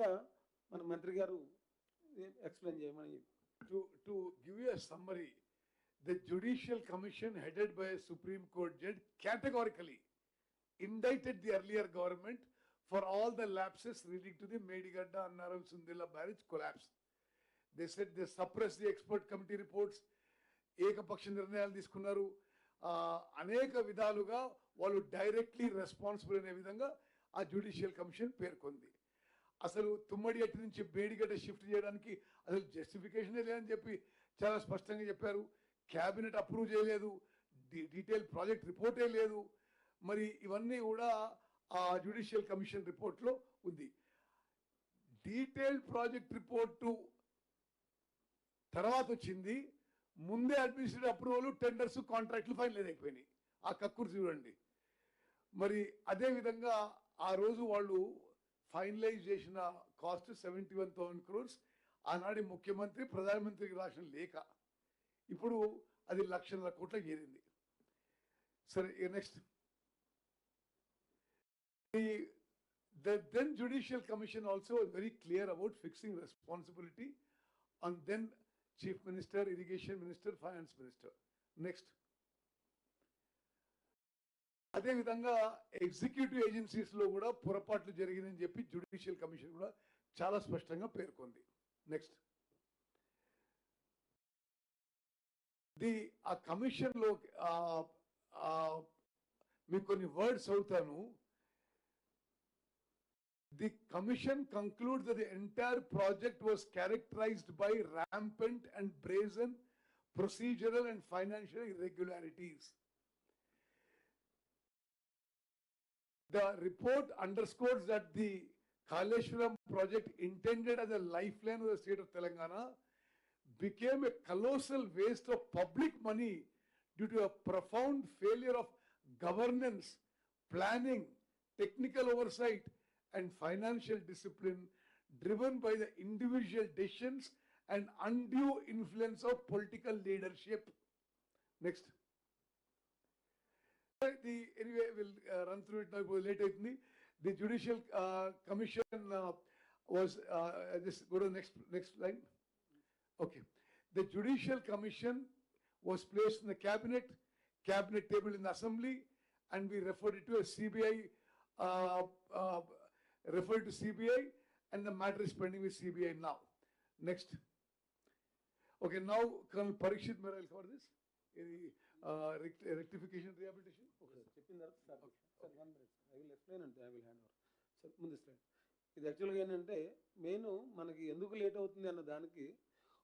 మన మంత్రి గారు ఎక్స్ప్లెయిన్ చేయమని. To give you a summary, the Judicial Commission headed by a Supreme Court judge categorically indicted the earlier government for all the lapses leading to the Medigadda Annaram Sundilla barrage collapse. They said they suppressed the expert committee reports, ఏకపక్ష నిర్ణయాలు తీసుకున్నారు, అనేక విధాలుగా వాళ్ళు directly responsible అనే విధంగా ఆ judicial commission పేర్కొంది. అసలు తుమ్మడి అట్టి నుంచి బేడిగడ్డ షిఫ్ట్ చేయడానికి అసలు జస్టిఫికేషనే లేదని చెప్పి చాలా స్పష్టంగా చెప్పారు. క్యాబినెట్ అప్రూవ్ చేయలేదు, డీటెయిల్ ప్రాజెక్ట్ రిపోర్టే లేదు. మరి ఇవన్నీ కూడా ఆ జ్యుడిషియల్ కమిషన్ రిపోర్ట్లో ఉంది. డీటెయిల్డ్ ప్రాజెక్ట్ రిపోర్టు తర్వాత వచ్చింది, ముందే అడ్మినిస్ట్రేటివ్ అప్రూవల్, టెండర్స్, కాంట్రాక్ట్లు ఫైనలైజ్ అయిపోయినాయి. ఆ కక్కురు చూడండి. మరి అదేవిధంగా ఆ రోజు వాళ్ళు ఫైనలైజ్ చేసిన కాస్ట్ 71,000 crores. ఆనాటి ముఖ్యమంత్రి ప్రధానమంత్రికి రాసిన లేఖ. ఇప్పుడు అది 1,00,000 కోట్ల చేరింది. సరే, next. The then Judicial Commission also was very clear about fixing responsibility on then Chief Minister, Irrigation Minister, Finance Minister. Next. అదేవిధంగా ఎగ్జిక్యూటివ్ ఏజెన్సీస్లో కూడా పొరపాట్లు జరిగిందని చెప్పి జ్యుడిషియల్ కమిషన్ కూడా చాలా స్పష్టంగా పేర్కొంది. నెక్స్ట్. ఆ కమిషన్లో మీకు కొన్ని వర్డ్స్ అవుతాను. The commission concludes that the entire project was characterized by rampant and brazen procedural and financial irregularities. The report underscores that the Kaleshwaram project, intended as a lifeline of the state of Telangana, became a colossal waste of public money due to a profound failure of governance, planning, technical oversight, and financial discipline, driven by the individual decisions and undue influence of political leadership. Next. Anyway, we'll run through it now. Later, the Judicial Commission was just go to the next line. Okay, the Judicial Commission was placed in the cabinet table in the assembly, and we referred it to a CBI. Referred to CBI, and the matter is pending with CBI now. Next. Okay, now Colonel Parikshit Mehra will cover this. Rectification, rehabilitation. Okay, చెప్పిన తర్వాత sir 1 minute. I will explain and I will hand over. Sir ముందు slide. ఇది యాక్చువల్గా ఏంటంటే main మనకి ఎందుకు late అవుతుంది అన్న దానికి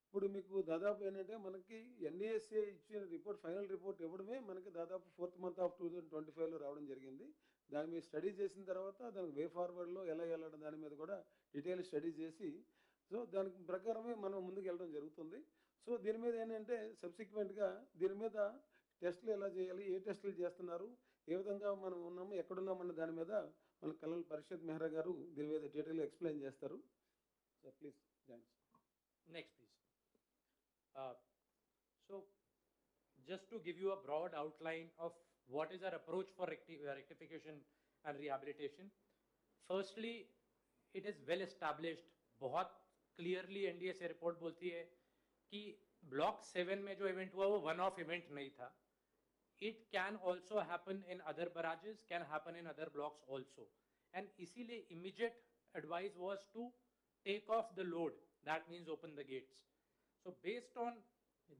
ఇప్పుడు మీకు దాదాపు ఏంటంటే మనకి ఎన్ఏఎస్ఏ ఇచ్చిన రిపోర్ట్, ఫైనల్ రిపోర్ట్ ఇవ్వడమే మనకి దాదాపు 4th month of 2025లో రావడం జరిగింది. దాని మీద స్టడీ చేసిన తర్వాత దానికి వే ఫార్వర్డ్లో ఎలా వెళ్ళడం దాని మీద కూడా డీటెయిల్ స్టడీ చేసి, సో దాని ప్రకారమే మనం ముందుకు వెళ్ళడం జరుగుతుంది. సో దీని మీద ఏంటంటే సబ్సిక్వెంట్గా దీని మీద టెస్టులు ఎలా చేయాలి, ఏ టెస్టులు చేస్తున్నారు, ఏ విధంగా మనం ఉన్నాము, ఎక్కడున్నామన్న దాని మీద మన కల్నల్ పరిషత్ మెహ్రా గారు దీని మీద డీటెయిల్గా ఎక్స్ప్లెయిన్ చేస్తారు. So please join. Next please. So just to give you a broad outline of what is our approach for rectification and rehabilitation. Firstly, it is well established, बहुत clearly NDSA report बोलती है कि block 7 में जो event हुआ वो one-off event नहीं था. It can also happen in other barrages, can happen in other blocks also. And इसीलिए immediate advice was to take off the load. That means open the gates. So based on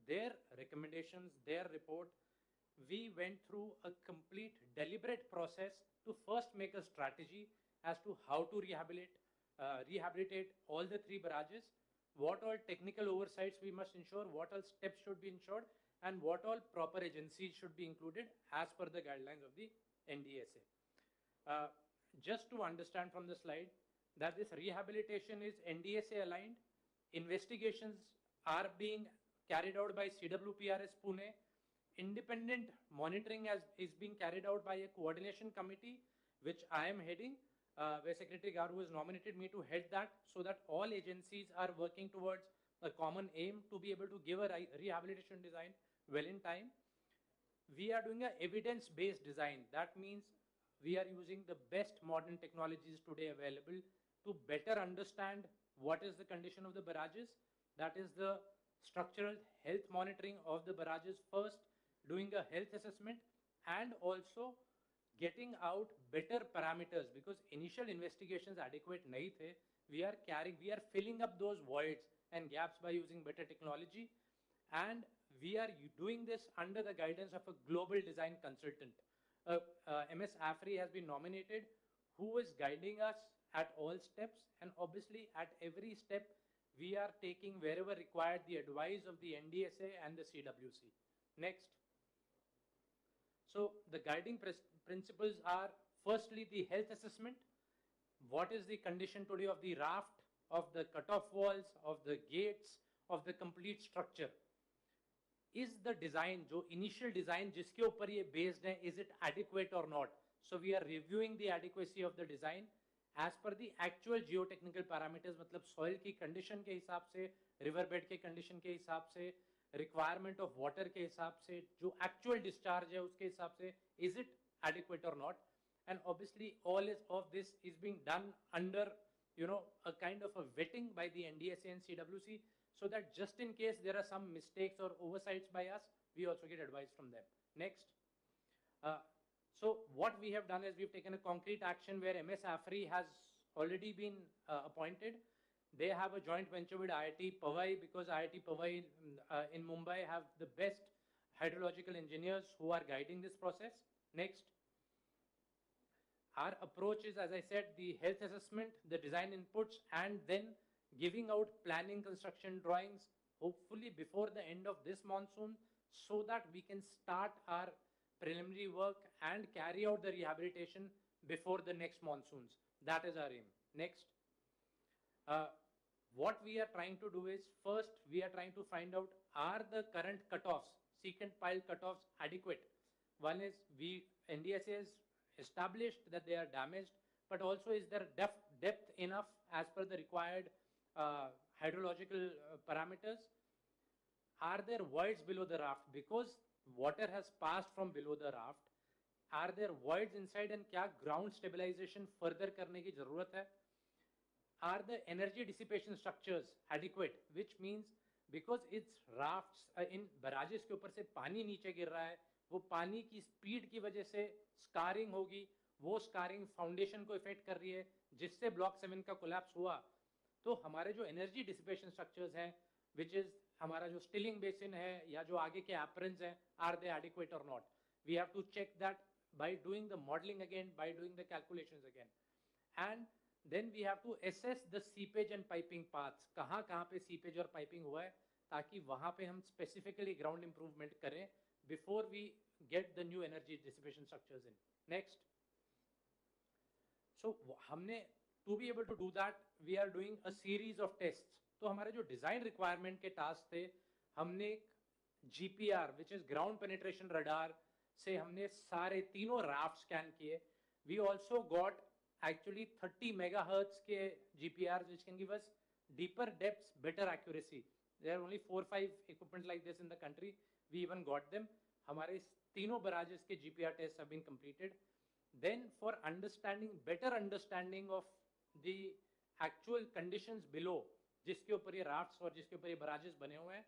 their recommendations, their report, we went through a complete deliberate process to first make a strategy as to how to rehabilitate all the 3 barrages, what all technical oversights we must ensure, what all steps should be ensured, and what all proper agencies should be included as per the guidelines of the NDSA. Just to understand from the slide that this rehabilitation is NDSA aligned, investigations are being carried out by CWPRS Pune. Independent monitoring is being carried out by a coordination committee, which I am heading, where Secretary Garu has nominated me to head that, so that all agencies are working towards a common aim to be able to give a rehabilitation design well in time. we are doing a evidence-based design. That means we are using the best modern technologies today available to better understand what is the condition of the barrages. That is the structural health monitoring of the barrages first, doing a health assessment, and also getting out better parameters, because initial investigations adequate nahi the. We are filling up those voids and gaps by using better technology, and we are doing this under the guidance of a global design consultant. MS AFRI has been nominated, who is guiding us at all steps, and obviously at every step we are taking wherever required the advice of the NDSA and the CWC. Next. So the guiding principles are, firstly, the health assessment. What is the condition today of the raft, of the cutoff walls, of the gates, of the complete structure? Is the design, जो initial design जिसके ऊपर ये based है, is it adequate or not? So we are reviewing the adequacy of the design as per the actual geotechnical parameters, मतलब soil की condition के हिसाब से, river bed के condition के हिसाब से, requirement of water के हिसाब से, जो actual discharge है उसके हिसाब से, is it adequate or not? And obviously all of this is being done under, a kind of a vetting by the NDSA and CWC, so that just in case there are some mistakes or oversights by us, we also get advice from them. Next. So what we have done is we've taken a concrete action where MS AFRI has already been appointed. They have a joint venture with IIT Powai, because IIT Powai in Mumbai have the best hydrological engineers who are guiding this process. Next. Our approach is, as I said, the health assessment, the design inputs, and then giving out planning construction drawings, hopefully before the end of this monsoon, so that we can start our preliminary work and carry out the rehabilitation before the next monsoons. That is our aim. Next. What we are trying to do is, first, we are trying to find out, are the current cutoffs, secant pile cutoffs, adequate? One is, NDSA has established that they are damaged, but also is there depth enough as per the required hydrological parameters? Are there voids below the raft? Because water has passed from below the raft, are there voids inside, and kya ground stabilization further karne ki zarurat hai? Are the energy dissipation structures adequate? Which means, because it's rafts, in barrages ke upar se pani niche gir raha hai, वो पानी की speed की वजह से scarring होगी, वो scarring foundation को effect कर रही है, जिससे ब्लॉक 7 का कोलैप्स हुआ. तो हमारे जो एनर्जी डिसिपेशन स्ट्रक्चर्स हैं, विच इज हमारा जो स्टिलिंग बेसिन है या जो आगे के एप्रन्स हैं, आर दे एडिक्वेट और not? We have to check that by doing the modelling again, by doing the calculations again. And then we have to assess the seepage and piping paths. कहाँ पे seepage और piping हुआ है, ताकि वहाँ पे हम स्पेसिफिकली ग्राउंड इंप्रूवमेंट करें before we get the new energy dissipation structures in. Next. So हमने, to be able to do that, we are doing a series of tests. तो हमारे जो design requirement के task थे, हमने GPR, which is ground penetration radar, से हमने सारे तीनों raft scan किए. We also got actually 30 megahertz के GPRs, which can give us deeper depths, better accuracy. There are only 4 or 5 equipment like this in the country. We even got them. हमारे तीनों barrages के GPR tests have been completed. Then for better understanding of the actual conditions below, जिसके ऊपर ये rafts और जिसके ऊपर ये barrages बने हुए हैं,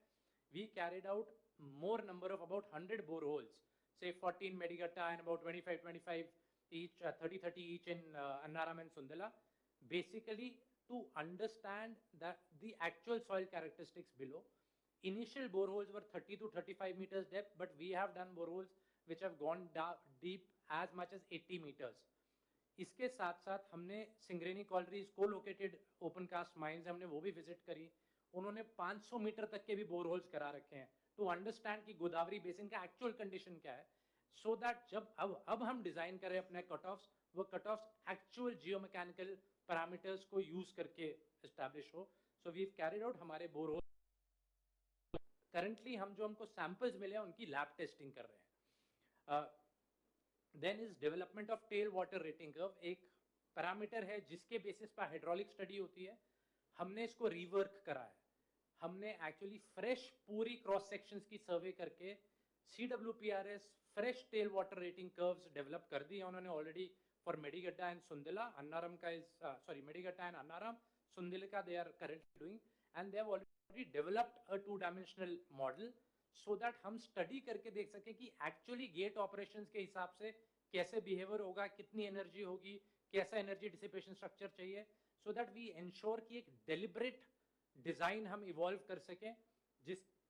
we carried out more number of about 100 boreholes, say 14 Medigata and about 25 each, 30 each in Annaram and Sundala, basically to understand the actual soil characteristics below. Initial boreholes were 30 to 35 meters depth, but we have done boreholes which have gone deep as much as 80 meters. इसके साथ साथ हमने Singareni Coleridge को located open cast mines हमने वो भी visit करी. उन्होंने 500 मीटर तक के भी बोरहोल्स करा रखे हैं टू अंडरस्टैंड कि गोदावरी बेसिन का एक्चुअल कंडीशन क्या है, सो दैट जब अब हम डिजाइन करें अपने कट ऑफ्स, वो cut offs actual geomechanical parameters को यूज करके एस्टैब्लिश हो. So we have carried out हमारे बोरहोल. करंटली हम जो हमको सैंपल्स मिले हैं उनकी लैब टेस्टिंग कर रहे हैं. Then is development of tail water rating curve. एक पैरामीटर है जिसके बेसिस पर हाइड्रोलिक स्टडी होती है. हमने इसको रिवर्क करा है. हमने एक्चुअली फ्रेश पूरी क्रॉस सेक्शंस की सर्वे करके CWPRS fresh tail water rating curves develop कर दी है उन्होंने already for Medigatta and Sundila. Annaram का is Medigatta and Annaram, Sundilika they are currently doing, and they have already developed a two-dimensional model so that हम study करके देख सकें कि actually gate operations के हिसाब से कैसे behavior होगा, कितनी energy होगी, कैसा energy dissipation structure चाहिए, so that we ensure कि एक deliberate design हम evolve कर सकें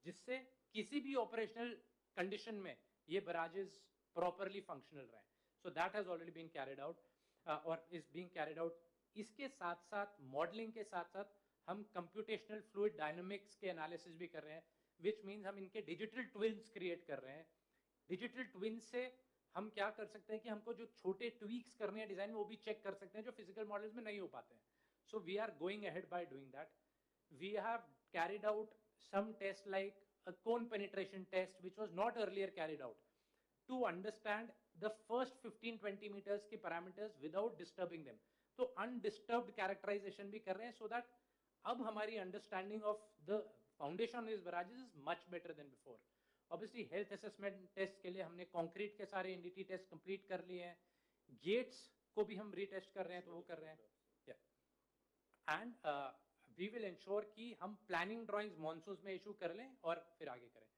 जिससे किसी भी operational condition में ये barrages properly functional रहे. So that has already been carried out or is being carried out. इसके साथ साथ modeling के साथ साथ हम computational fluid dynamics के analysis भी कर रहे हैं, which means हम इनके digital twins create कर रहे हैं. Digital twins से हम क्या कर सकते हैं कि हमको जो छोटे tweaks करने हैं design में वो भी check कर सकते हैं जो physical models में नहीं हो पाते हैं. So we are going ahead by doing that. We have carried out some tests like a cone penetration test which was not earlier carried out to understand the first 15-20 meters के parameters without disturbing them. तो undisturbed characterization भी कर रहे हैं so that अब हमारी understanding of the foundation of these barrages is much better than before. Obviously health assessment test के लिए हमने concrete के सारे NDT test complete कर लिए हैं, gates को भी हम retest कर रहे हैं तो वो कर रहे हैं. Yeah. And we will ensure कि हम planning drawings monsoons में issue कर लें और फिर आगे करें.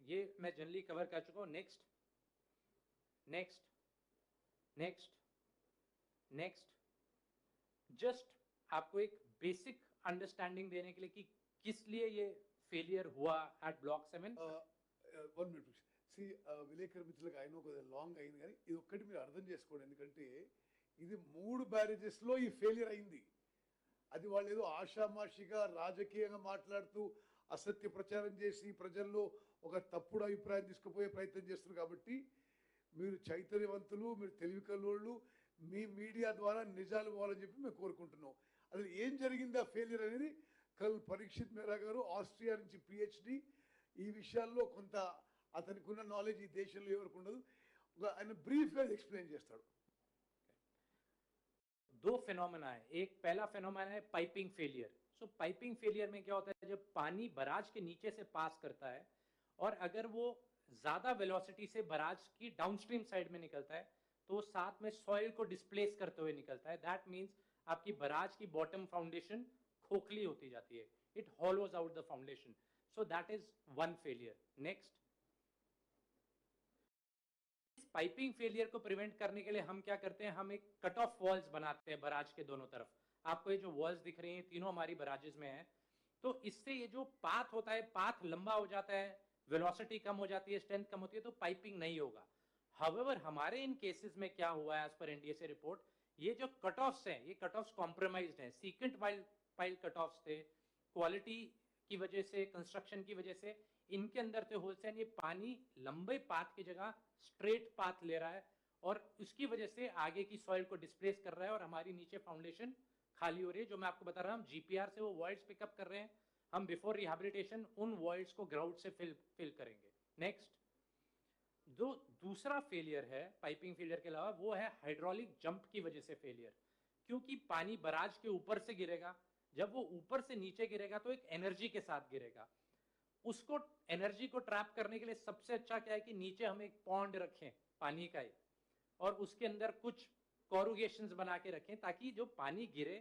ये मैं जनरली कवर कर चुका हूँ. नेक्स्ट जस्ट आपको एक बेसिक अंडरस्टैंडिंग देने के लिए कि किस लिए ये फेलियर हुआ एट ब्लॉक 7. 1 minute. See, విలేకరు మిత్రులకు ఆయన కొద్దిగా లాంగ్ అయింది కానీ ఇది ఒక్కటి మీరు అర్థం చేసుకోండి. ఎందుకంటే ఇది 3 బ్యారేజెస్లో ఈ ఫెయిలియర్ అయింది. అది వాళ్ళు ఏదో ఆషామాషిగా రాజకీయంగా మాట్లాడుతూ అసత్య ప్రచారం చేసి ప్రజల్లో ఒక తప్పుడు అభిప్రాయం తీసుకుపోయే ప్రయత్నం చేస్తున్నారు. కాబట్టి మీరు చైతన్యవంతులు, మీరు తెలివి కల్లోళ్ళు, మీ మీడియా ద్వారా నిజాలు పోవాలని చెప్పి మేము కోరుకుంటున్నాం. అసలు ఏం జరిగింది ఆ ఫెయిలియర్ అనేది కల్ పరీక్షిత్ మేరా గారు ఆస్ట్రియా నుంచి పిహెచ్డి, ఈ విషయాల్లో కొంత అతనికి ఉన్న నాలెడ్జ్ ఈ దేశంలో ఎవరికి ఉండదు. ఆయన బ్రీఫ్గా ఎక్స్ప్లెయిన్ చేస్తాడు. दो फिनोमेना है. एक पहला फिनोमेना है पाइपिंग फेलियर. सो पाइपिंग फेलियर में क्या होता है, जब पानी बराज के नीचे से पास करता है और अगर वो ज्यादा वेलोसिटी से बराज की डाउनस्ट्रीम साइड में निकलता है तो साथ में सॉइल को डिस्प्लेस करते हुए निकलता है. दैट मीन्स आपकी बराज की बॉटम फाउंडेशन खोखली होती जाती है. It hollows out the foundation. So that is one failure. Next, piping failure को प्रिवेंट करने के लिए हम क्या करते हैं, हम एक कट ऑफ वॉल्स बनाते हैं बराज के दोनों तरफ. आपको ये जो वॉल्स दिख रही हैं तीनों हमारी बराजेस में हैं. तो इससे ये जो पाथ होता है, पाथ लंबा हो जाता है, वेलोसिटी कम हो जाती है, स्ट्रेंथ कम होती है, तो पाइपिंग नहीं होगा. हाउएवर हमारे इन केसेस में क्या हुआ है, एज पर एनडीएसए रिपोर्ट, ये जो कट ऑफ्स हैं ये कट ऑफ्स कॉम्प्रोमाइज्ड हैं. सीकेंट पाइल कट ऑफ्स थे, क्वालिटी की वजह से, कंस्ट्रक्शन की वजह से इनके अंदर थे होल्स. ये पानी लंबे पाथ की जगह स्ट्रेट पाथ ले रहा है और उसकी वजह से आगे की सॉइल को डिस्प्लेस कर रहा है और हमारी नीचे फाउंडेशन खाली हो रही है. जो मैं आपको बता रहा हूँ, जीपीआर से वो वॉइड्स पिकअप कर रहे हैं. हम बिफोर रिहैबिलिटेशन उन वॉइड्स को ग्राउंड से फिल करेंगे. नेक्स्ट, जो दूसरा फेलियर है पाइपिंग फेलियर के अलावा, वो है हाइड्रोलिक जंप की वजह से फेलियर. क्योंकि पानी बराज के ऊपर से गिरेगा, जब वो ऊपर से नीचे गिरेगा तो एक एनर्जी के साथ गिरेगा. उसको एनर्जी को ट्रैप करने के लिए सबसे अच्छा क्या है कि नीचे हम एक पॉन्ड रखें पानी का ही, और उसके अंदर कुछ कोरुगेशंस बना के रखें ताकि जो पानी गिरे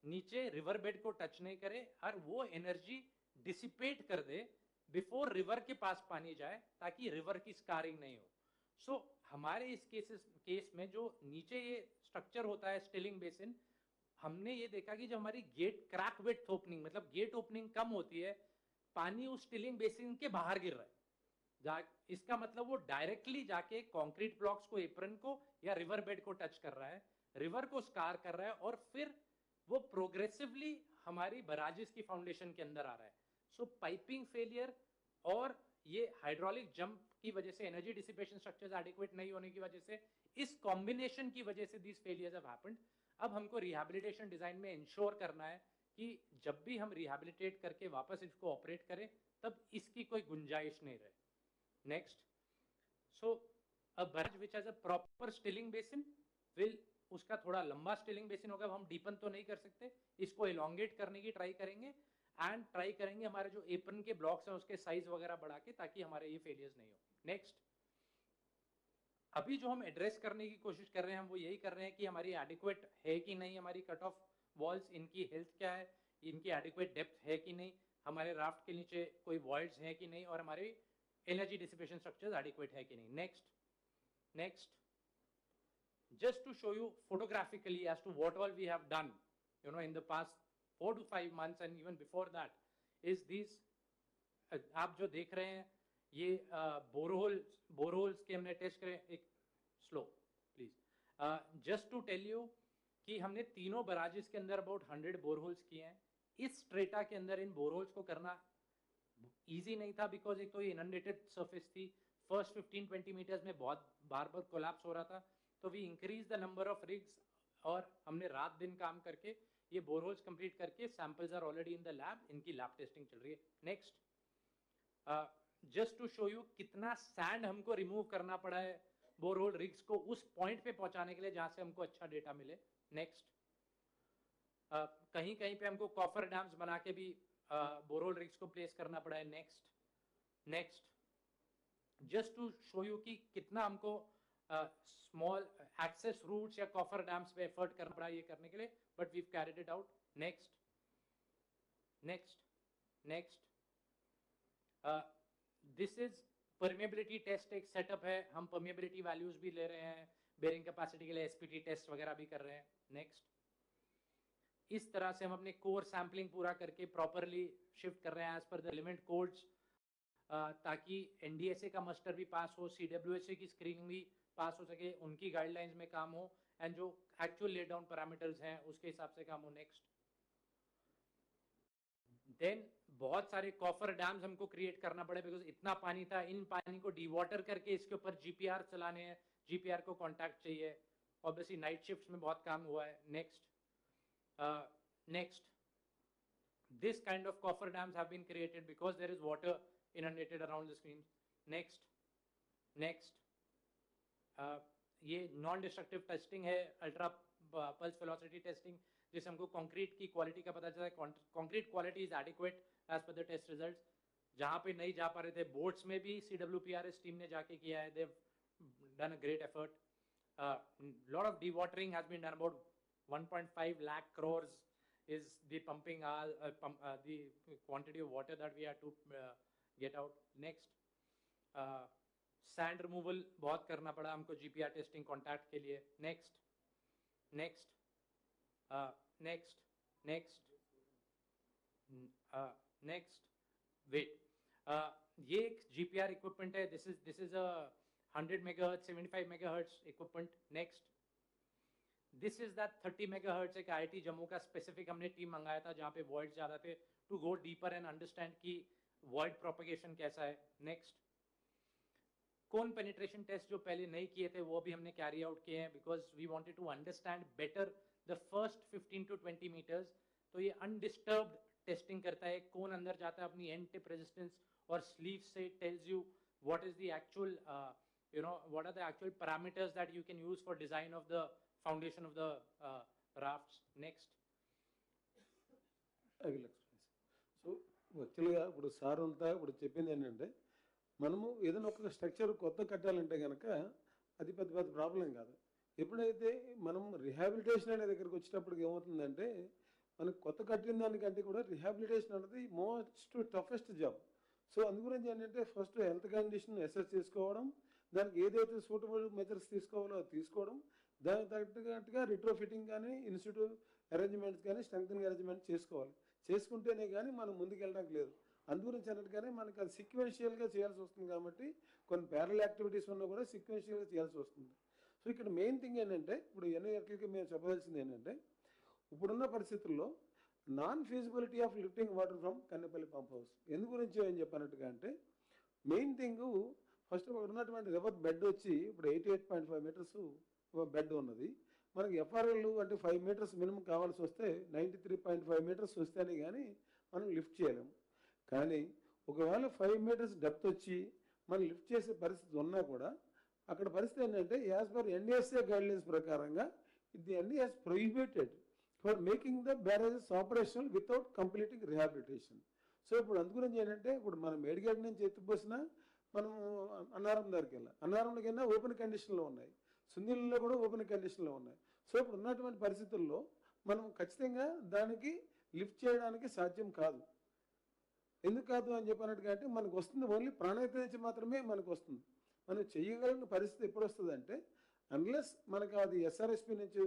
नीचे रिवर बेड को टच नहीं करे और वो एनर्जी डिसिपेट कर दे बिफोर रिवर के पास पानी जाए, ताकि रिवर की स्कारिंग नहीं हो. सो हमारे इस केस में जो नीचे ये स्ट्रक्चर होता है स्टिलिंग बेसिन, हमने ये देखा कि जब हमारी गेट क्रैक विड्थ ओपनिंग, मतलब गेट ओपनिंग कम होती है, पानी उस स्टिलिंग बेसिन के बाहर गिर रहा है. इसका मतलब वो डायरेक्टली जाके कंक्रीट ब्लॉक्स को, एप्रन को या रिवर बेड को टच कर रहा है, रिवर को स्कार कर रहा है और फिर वो प्रोग्रेसिवली हमारी बराजेस की फाउंडेशन के अंदर आ रहा है. सो पाइपिंग फेलियर और ये हाइड्रोलिक जंप की वजह से, एनर्जी डिसिपेशन स्ट्रक्चर्स एडिक्वेट नहीं होने की वजह से, इस कॉम्बिनेशन की वजह से दीज फेलियर्स हैव हैपेंड. अब हमको रिहैबिलिटेशन डिजाइन में इंश्योर करना है कि जब भी हम रिहैबिलिटेट करके वापस इसको ऑपरेट करें तब इसकी कोई गुंजाइश नहीं रहे. Next, so a barrage which has a proper stilling basin will, उसका थोड़ा लंबा स्टिलिंग बेसिन होगा, हम डीपन तो नहीं कर सकते, इसको एलोंगेट करने की ट्राई करेंगे एंड ट्राई करेंगे हमारे जो एप्रन के ब्लॉक्स हैं उसके साइज वगैरह बढ़ा के, ताकि हमारे ये फेलियर्स नहीं हो। नेक्स्ट, अभी जो हम एड्रेस करने की कोशिश कर रहे हैं, हम वो यही कर रहे हैं कि हमारी एडिक्वेट है कि नहीं हमारी कट ऑफ वॉल्स, इनकी हेल्थ क्या है, इनकी एडिक्वेट डेप्थ है कि नहीं, हमारे राफ्ट के नीचे कोई वॉइड्स हैं कि नहीं, और हमारे एनर्जी डिसिपेशन स्ट्रक्चर्स एडिक्वेट है कि नहीं। Next, just to show you photographically as to what all we have done, in the past 4 to 5 months and even before that, is these आप जो देख रहे हैं ये बोरहोल्स के हमने टेस्ट करे। एक slow please, just to tell you कि हमने तीनों बराजेस के अंदर अबाउट 100 बोरहोल्स किए हैं। इस स्ट्रेटा के अंदर इन बोरहोल्स को करना इजी नहीं था, बिकॉज एक तो ये इनंडेटेड सरफेस थी, फर्स्ट 15-20 मीटर्स में बहुत बार कोलैप्स हो रहा था, तो we increase the number of rigs, और हमने रात दिन काम करके ये बोरहोल्स कंप्लीट करके samples are already in the lab, इनकी लैब टेस्टिंग चल रही है। Next, just to show you कितना सैंड हमको रिमूव करना पड़ा है बोरहोल रिग्स को उस पॉइंट पे पहुंचाने के लिए जहां से हमको अच्छा डेटा मिले। नेक्स्ट, कहीं कहीं पे हमको कॉफर डैम्स बना के भी बोरहोल रिग्स को प्लेस करना पड़ा है। Next, just to show you कि कितना हमको स्मॉल एक्सेस रूट्स या कॉफर डैम्स पे एफर्ट करना पड़ा ये करने के लिए, but we carried it out. Next, this is permeability test, एक सेटअप है, हम परमेबिलिटी वैल्यूज भी ले रहे हैं, बेरिंग कैपेसिटी के लिए एसपीटी टेस्ट वगैरह भी कर रहे हैं। नेक्स्ट, इस तरह से हम अपने कोर सैम्पलिंग पूरा करके प्रॉपरली शिफ्ट कर रहे हैं as per the element codes, ताकि एनडीएसए का मस्टर भी पास हो, सीडब्ल्यूएसए की स्क्रीनिंग भी पास हो सके, उनकी गाइडलाइंस में काम हो, एंड जो एक्चुअल लेड डाउन पैरामीटर्स हैं उसके हिसाब से काम हो। नेक्स्ट, देन बहुत सारे कॉफर डैम्स हमको क्रिएट करना पड़े, बिकॉज इतना पानी था, इन पानी को डीवाटर करके इसके ऊपर जीपीआर चलाने हैं, जीपीआर को कॉन्टैक्ट चाहिए, ऑब्वियसली नाइट शिफ्ट्स में बहुत काम हुआ है। Next, this kind of coffer dams have been created because there is water inundated around the screen. Next, ये नॉन डिस्ट्रक्टिव टेस्टिंग है, अल्ट्रा पल्स वेलोसिटी टेस्टिंग, जिससे हमको कंक्रीट की क्वालिटी का पता चलता है, concrete quality is adequate as per the test results. जहाँ पे नहीं जा पा रहे थे बोर्ड्स में भी CWPRS टीम ने जाके किया है, they done a great effort. Lot of dewatering has been done, about 1.5 lakh crores is the pumping the quantity of water that we had to get out. Next, sand removal बहुत करना पड़ा हमको GPR testing contact के लिए। next, wait, ये एक GPR equipment है, this is a 100 megahertz 75 megahertz equipment। next, this is that 30 megahertz, एक IIT जम्मू का स्पेसिफिक हमने टीम मंगाया था जहाँ पे वॉइड ज्यादा थे, to go deeper and understand कि वॉइड प्रोपगेशन कैसा है। नेक्स्ट, कोन पेनिट्रेशन टेस्ट जो पहले नहीं किए थे वो भी हमने कैरी आउट किए हैं, because we wanted to understand better the first 15 to 20 metres. तो ये अनडिस्टर्ब्ड टेस्टिंग करता है, कौन अंदर जाता है अपनी एंड टिप रेजिस्टेंस और स्लीव से tells you what is the actual what are the actual parameters that you can use for design of the foundation of the rafts. Next, I will explain. So యాక్చువల్గా ఇప్పుడు sir అంతా ఇప్పుడు చెప్పింది ఏంటంటే, మనము ఏదైనా ఒక స్ట్రక్చర్ కొత్త కట్టాలంటే కనుక అది పెద్ద ప్రాబ్లం కాదు. ఎప్పుడైతే మనం రిహాబిలిటేషన్ అనే దగ్గరికి వచ్చేటప్పటికి ఏమవుతుందంటే, మనకు కొత్త కట్టిన దానికంటే కూడా రిహాబిలిటేషన్ అనేది మోస్ట్ టఫెస్ట్ జాబ్. సో అందుగురించి ఏంటంటే ఫస్ట్ హెల్త్ కండిషన్ అసెస్ చేసుకోవడం, దానికి ఏదైతే సూటబుల్ మెజర్స్ తీసుకోవాలో అది తీసుకోవడం, దానికి తగ్గట్టుగా రిట్రోఫిటింగ్ కానీ ఇన్స్టిట్యూట్ అరేంజ్మెంట్స్ కానీ స్ట్రెంగ్తనింగ్ అరేంజ్మెంట్ చేసుకోవాలి. చేసుకుంటేనే కానీ మనం ముందుకు వెళ్ళడానికి లేదు. అందుగురించి అన్నట్టుగానే మనకి అది సీక్వెన్షియల్గా చేయాల్సి వస్తుంది. కాబట్టి కొన్ని ప్యారల్ యాక్టివిటీస్ ఉన్నా కూడా సీక్వెన్షియల్గా చేయాల్సి వస్తుంది. సో ఇక్కడ మెయిన్ థింగ్ ఏంటంటే, ఇప్పుడు ఎన్ఐఆర్టీకి మేము చెప్పవలసింది ఏంటంటే, ఇప్పుడున్న పరిస్థితుల్లో non feasibility of lifting water from Kannepalli pump house. ఎందు గురించి ఏం చెప్పినట్టుగా అంటే, మెయిన్ థింగ్ ఫస్ట్ ఉన్నటువంటి రివర్ బెడ్ వచ్చి ఇప్పుడు 88.5 మీటర్స్ బెడ్ ఉన్నది. మనకి ఎఫ్ఆర్ఎల్ అంటే 5 మీటర్స్ మినిమం కావాల్సి వస్తే 93.5 మీటర్స్ వస్తేనే కానీ మనం లిఫ్ట్ చేయలేము. కానీ ఒకవేళ 5 మీటర్స్ డెప్త్ వచ్చి మనం లిఫ్ట్ చేసే పరిస్థితి ఉన్నా కూడా అక్కడ పరిస్థితి ఏంటంటే, యాజ్ పర్ NDSA గైడ్లైన్స్ ప్రకారంగా ఇది NDS prohibited for making the barrages operational without completing rehabilitation. So ఇప్పుడు అందుగురించి ఏంటంటే ఇప్పుడు మనం మేడిగడ్డ నుంచి ఎత్తిపోసినా మనం అన్నారం దగ్గరికి వెళ్ళాం, అన్నారంకి వెళ్ళినా ఓపెన్ కండిషన్లో ఉన్నాయి, సుందీలలో కూడా ఓపెన్ కండిషన్లో ఉన్నాయి. సో ఇప్పుడు ఉన్నటువంటి పరిస్థితుల్లో మనం ఖచ్చితంగా దానికి లిఫ్ట్ చేయడానికి సాధ్యం కాదు. ఎందుకు కాదు అని చెప్పినట్టుగా అంటే మనకు వస్తుంది ఓన్లీ ప్రాణాయత నుంచి మాత్రమే మనకు వస్తుంది. మనం చేయగలిగిన పరిస్థితి ఎప్పుడు వస్తుంది అంటే అన్లెస్ మనకు అది ఎస్ఆర్ఎస్పి నుంచి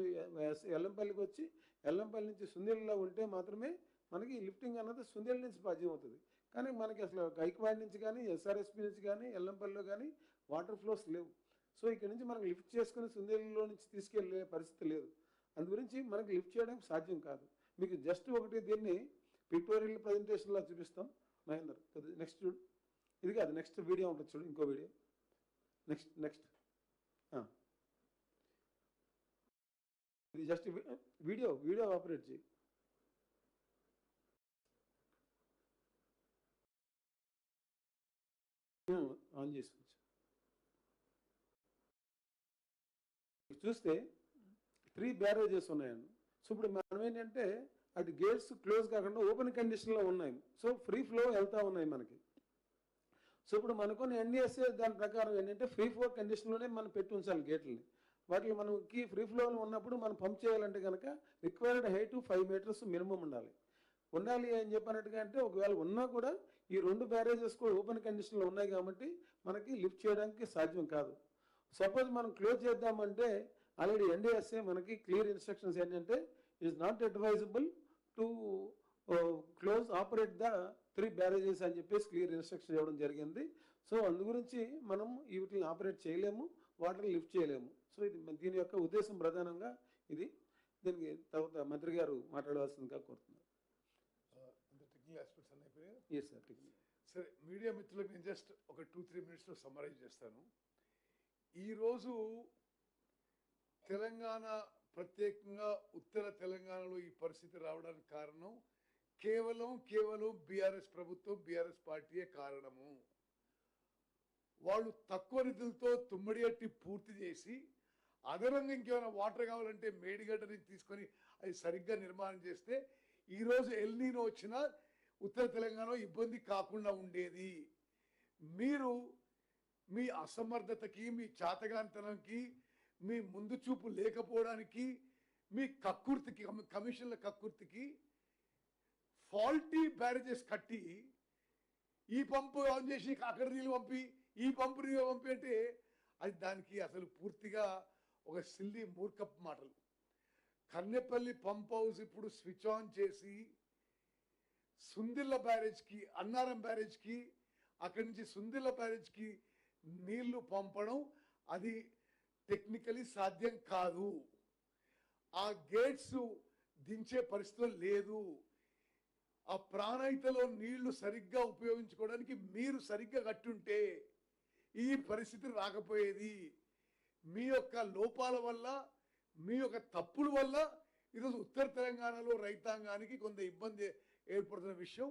ఎల్లంపల్లికి వచ్చి ఎల్లంపల్లి నుంచి సుందీలలో ఉంటే మాత్రమే మనకి లిఫ్టింగ్ అన్నది సుందీల నుంచి సాధ్యం అవుతుంది. కానీ మనకి అసలు గైక్వాడ్ నుంచి కానీ ఎస్ఆర్ఎస్పి నుంచి కానీ ఎల్లంపల్లిలో కానీ వాటర్ ఫ్లోస్ లేవు. సో ఇక్కడ నుంచి మనకు లిఫ్ట్ చేసుకుని సుందీలలో నుంచి తీసుకెళ్లే పరిస్థితి లేదు. అందు గురించి మనకి లిఫ్ట్ చేయడానికి సాధ్యం కాదు. మీకు జస్ట్ ఒకటి దీన్ని పిక్టోరియల్ ప్రజెంటేషన్లో చూపిస్తాం. మహేందర్ నెక్స్ట్ చూడు, ఇది కాదు నెక్స్ట్ వీడియో ఉంటుంది చూడు, ఇంకో వీడియో నెక్స్ట్ ఇది జస్ట్ వీడియో ఆపరేట్ చేయి. ఆన్ చేసుకోవచ్చు. చూస్తే 3 బ్యారేజెస్ ఉన్నాయండి. సో ఇప్పుడు మనం ఏంటంటే అటు గేట్స్ క్లోజ్ కాకుండా ఓపెన్ కండిషన్లో ఉన్నాయి. సో ఫ్రీ ఫ్లో వెళ్తూ ఉన్నాయి మనకి. సో ఇప్పుడు మనకున్న ఎన్డిఎస్ఏ దాని ప్రకారం ఏంటంటే ఫ్రీ ఫ్లో కండిషన్లోనే మనం పెట్టి ఉంచాలి గేట్లని. వాటిని మనకి ఫ్రీ ఫ్లోలో ఉన్నప్పుడు మనం పంప్ చేయాలంటే కనుక రిక్వైర్డ్ హైట్ 5 మీటర్స్ మినిమం ఉండాలి అని చెప్పినట్టుగా. అంటే ఒకవేళ ఉన్నా కూడా ఈ 2 బ్యారేజెస్ కూడా ఓపెన్ కండిషన్లో ఉన్నాయి కాబట్టి మనకి లిఫ్ట్ చేయడానికి సాధ్యం కాదు. సపోజ్ మనం క్లోజ్ చేద్దామంటే ఆల్రెడీ ఎన్డిఎస్ఏ మనకి క్లియర్ ఇన్స్ట్రక్షన్స్ ఏంటంటే is not advisable to close operate the 3 barrages అని చెప్పేసి క్లియర్ ఇన్స్ట్రక్షన్ ఇవ్వడం జరిగింది. సో అందు గురించి మనం వీటిని ఆపరేట్ చేయలేము, వాటర్ని లిఫ్ట్ చేయలేము. సో ఇది దీని యొక్క ఉద్దేశం ప్రధానంగా ఇది. దీనికి తర్వాత మంత్రి గారు మాట్లాడవలసిందిగా కోరుతున్నారు. టెక్నికల్ ఆస్పెక్ట్స్ అన్నీ అయిపోయాయి. Yes sir. సరే, మీడియా మిత్రులకు నేను జస్ట్ ఒక 2-3 మినిట్స్లో సమ్మరైజ్ చేస్తాను. ఈరోజు తెలంగాణ, ప్రత్యేకంగా ఉత్తర తెలంగాణలో ఈ పరిస్థితి రావడానికి కారణం కేవలం బీఆర్ఎస్ ప్రభుత్వం, బీఆర్ఎస్ పార్టీయే కారణము. వాళ్ళు తక్కువ నిధులతో తుమ్మడియట్టి పూర్తి చేసి అదనంగా ఇంకేమైనా వాటర్ కావాలంటే మేడిగడ్డ నుంచి తీసుకొని అది సరిగ్గా నిర్మాణం చేస్తే ఈరోజు ఎల్నీనో వచ్చినా ఉత్తర తెలంగాణ ఇబ్బంది కాకుండా ఉండేది. మీరు మీ అసమర్థతకి, మీ చాతగాంతనంకి, మీ ముందు చూపు లేకపోవడానికి, మీ కక్కుర్తికి, కమిషన్ల కక్కుర్తికి ఫాల్టీ బ్యారేజెస్ కట్టి ఈ పంపు ఆన్ చేసి అక్కడ నీళ్ళు పంపి ఈ పంపు నీళ్ళు పంపి అంటే అది దానికి అసలు పూర్తిగా ఒక సిల్లీ మూర్ఖపు మాటలు. కన్నెపల్లి పంప్ హౌస్ ఇప్పుడు స్విచ్ ఆన్ చేసి సుందిల్ల బ్యారేజ్కి, అన్నారం బ్యారేజ్కి, అక్కడి నుంచి సుందిల్ల బ్యారేజ్కి నీళ్లు పంపడం అది టెక్నికలీ సాధ్యం కాదు. ఆ గేట్స్ దించే పరిస్థితులు లేదు. ఆ ప్రాణహితలో నీళ్లు సరిగ్గా ఉపయోగించుకోవడానికి మీరు సరిగ్గా కట్టుంటే ఈ పరిస్థితి రాకపోయేది. మీ యొక్క లోపాల వల్ల, మీ యొక్క తప్పుల వల్ల ఈరోజు ఉత్తర తెలంగాణలో రైతాంగానికి కొంత ఇబ్బంది ఏర్పడుతున్న విషయం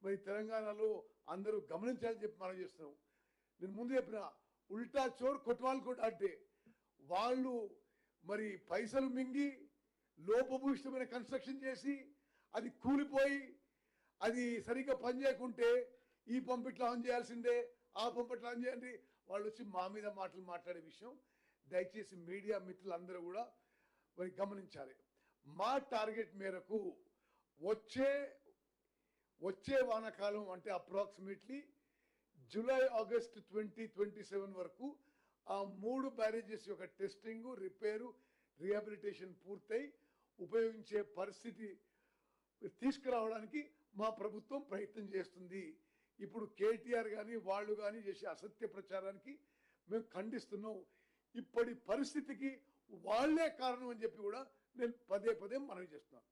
మరి తెలంగాణలో అందరూ గమనించాలని చెప్పి మనం చేస్తున్నాం. నేను ముందు చెప్పిన ఉల్టా చోర్ కొట్వాల్ కోట్ అంటే వాళ్ళు మరి పైసలు మింగి లోపభూయిష్టమైన కన్స్ట్రక్షన్ చేసి అది కూలిపోయి అది సరిగ్గా పనిచేయకుంటే ఈ పంపు ఇట్లా ఆన్ చేయాల్సిందే, ఆ పంపు ఇట్లా ఆన్ చేయండి, వాళ్ళు వచ్చి మా మీద మాటలు మాట్లాడే విషయం దయచేసి మీడియా మిత్రులందరూ కూడా మరి గమనించాలి. మా టార్గెట్ మేరకు వచ్చే వానాకాలం అంటే అప్రాక్సిమేట్లీ జూలై ఆగస్ట్ 2027 వరకు ఆ 3 బ్యారేజెస్ యొక్క టెస్టింగ్, రిపేరు, రీహాబిలిటేషన్ పూర్తయి ఉపయోగించే పరిస్థితి తీసుకురావడానికి మా ప్రభుత్వం ప్రయత్నం చేస్తుంది. ఇప్పుడు కేటీఆర్ కానీ వాళ్ళు కానీ చేసే అసత్య ప్రచారానికి మేము ఖండిస్తున్నాం. ఇప్పటి పరిస్థితికి వాళ్లే కారణం అని చెప్పి కూడా నేను పదే మనవి చేస్తున్నాను.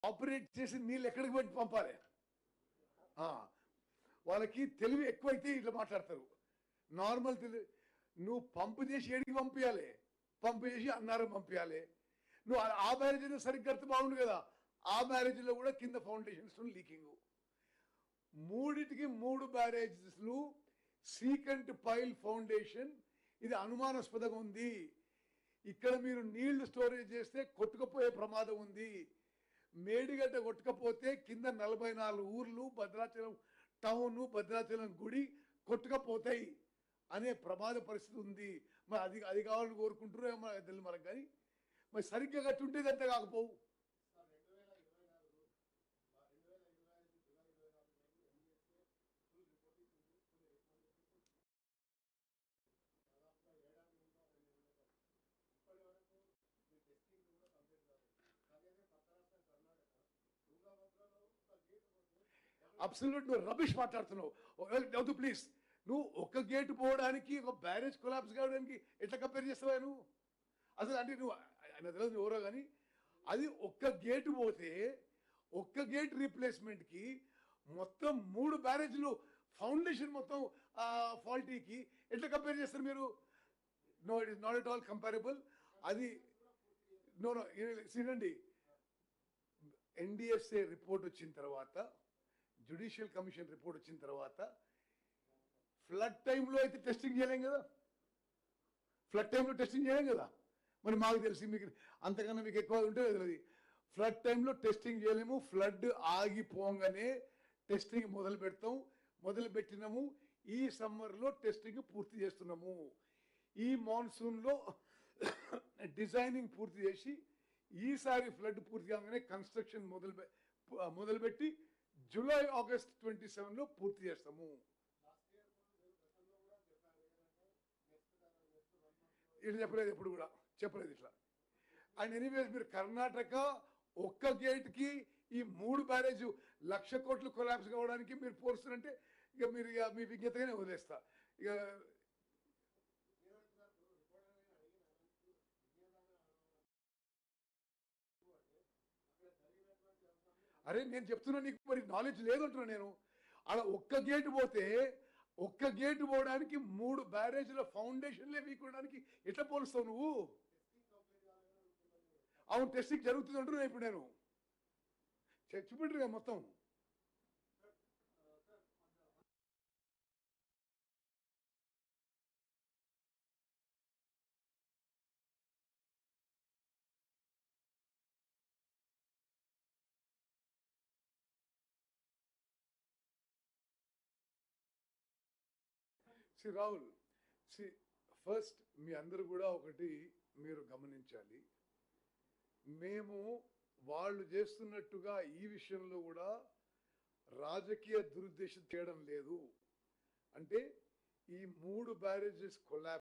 ఆపరేట్ చేసి నీళ్ళు ఎక్కడికి పెట్టి పంపాలి? వాళ్ళకి తెలివి ఎక్కువైతే ఇట్లా మాట్లాడతారు. నార్మల్ తెలివి, నువ్వు పంపు చేసి ఏడికి పంపించాలి, పంపు చేసి అన్నారం పంపించాలి. నువ్వు ఆ బ్యారేజీలో సరిగ్గా కడితే బాగుండు కదా. ఆ బ్యారేజీలో కూడా కింద ఫౌండేషన్స్ లీకింగ్. 3 బ్యారేజెస్లు సీకంట్ పైల్ ఫౌండేషన్ ఇది అనుమానాస్పదంగా ఉంది, ఇక్కడ మీరు నీళ్లు స్టోరేజ్ చేస్తే కొట్టుకుపోయే ప్రమాదం ఉంది, మేడిగడ్డ కొట్టుకపోతే కింద 44 ఊర్లు భద్రాచలం టౌన్ భద్రాచలం గుడి కొట్టుకపోతాయి అనే ప్రమాద పరిస్థితి ఉంది. మరి అది కావాలని కోరుకుంటున్నారో ఏమో తెలియదు మనకు, కానీ మరి సరిగ్గా కట్టుంటే అంత కాకపోవు. అబ్సల్యూట్ నువ్వు రబిష్ మాట్లాడుతున్నావు. వద్దు ప్లీజ్, నువ్వు ఒక గేట్ పోవడానికి ఒక బ్యారేజ్ కొలాప్స్ కావడానికి ఎట్లా కంపేర్ చేస్తావా నువ్వు? అసలు అంటే నువ్వు ఆయన తెలియదు ఎవరో కానీ, అది ఒక్క గేటు పోతే ఒక్క గేట్ రీప్లేస్మెంట్కి మొత్తం 3 బ్యారేజ్లు ఫౌండేషన్ మొత్తం ఫాల్టీకి ఎట్లా కంపేర్ చేస్తారు మీరు? No, it is not at all comparable. అది నో చూడండి, ఎన్డిఎస్ఏ రిపోర్ట్ వచ్చిన తర్వాత, జ్యుడిషియల్ కమిషన్ రిపోర్ట్ వచ్చిన తర్వాత ఫ్లడ్ టైంలో అయితే టెస్టింగ్ చేయలేం కదా, ఫ్లడ్ టైంలో టెస్టింగ్ చేయలేం కదా. మరి మాకు తెలిసి మీకు అంతకన్నా మీకు ఎక్కువ ఉంటే తెలియదు. ఫ్లడ్ టైంలో టెస్టింగ్ చేయలేము, ఫ్లడ్ ఆగిపోగానే టెస్టింగ్ మొదలు పెడతాం, మొదలు పెట్టినాము. ఈ సమ్మర్లో టెస్టింగ్ పూర్తి చేస్తున్నాము. ఈ మాన్సూన్లో డిజైనింగ్ పూర్తి చేసి ఈసారి ఫ్లడ్ పూర్తి కాగానే కన్స్ట్రక్షన్ మొదలుపెట్టి జూలై ఆగస్ట్ 27లో పూర్తి చేస్తాము. ఇట్లా చెప్పలేదు, ఎప్పుడు కూడా చెప్పలేదు ఇట్లా. అండ్ ఎనీవేస్ మీరు కర్ణాటక ఒక్క గేట్కి ఈ 3 బ్యారేజ్ 1,00,000 కోట్లు కొలాప్స్ కావడానికి మీరు పోరుస్తారంటే ఇక మీరు ఇక మీ విజ్ఞతగానే వదిలేస్తా. ఇక అరే నేను చెప్తున్నా, నీకు మరి నాలెడ్జ్ లేదంటున్నా నేను. అలా ఒక్క గేటు పోవడానికి 3 బ్యారేజ్ల ఫౌండేషన్లే వీకోవడానికి ఎట్లా పోలుస్తావు నువ్వు? అవును, టెస్టింగ్ జరుగుతుంది అంటున్నా ఇప్పుడు నేను. చూపెట్టరుగా మొత్తం. రాహుల్, ఫస్ట్ మీ అందరూ కూడా ఒకటి మీరు గమనించాలి, మేము వాళ్ళు చేస్తున్నట్టుగా ఈ విషయంలో కూడా రాజకీయ దురుద్దేశం చేయడం లేదు. అంటే ఈ 3 బ్యారేజెస్ కొలాప్స్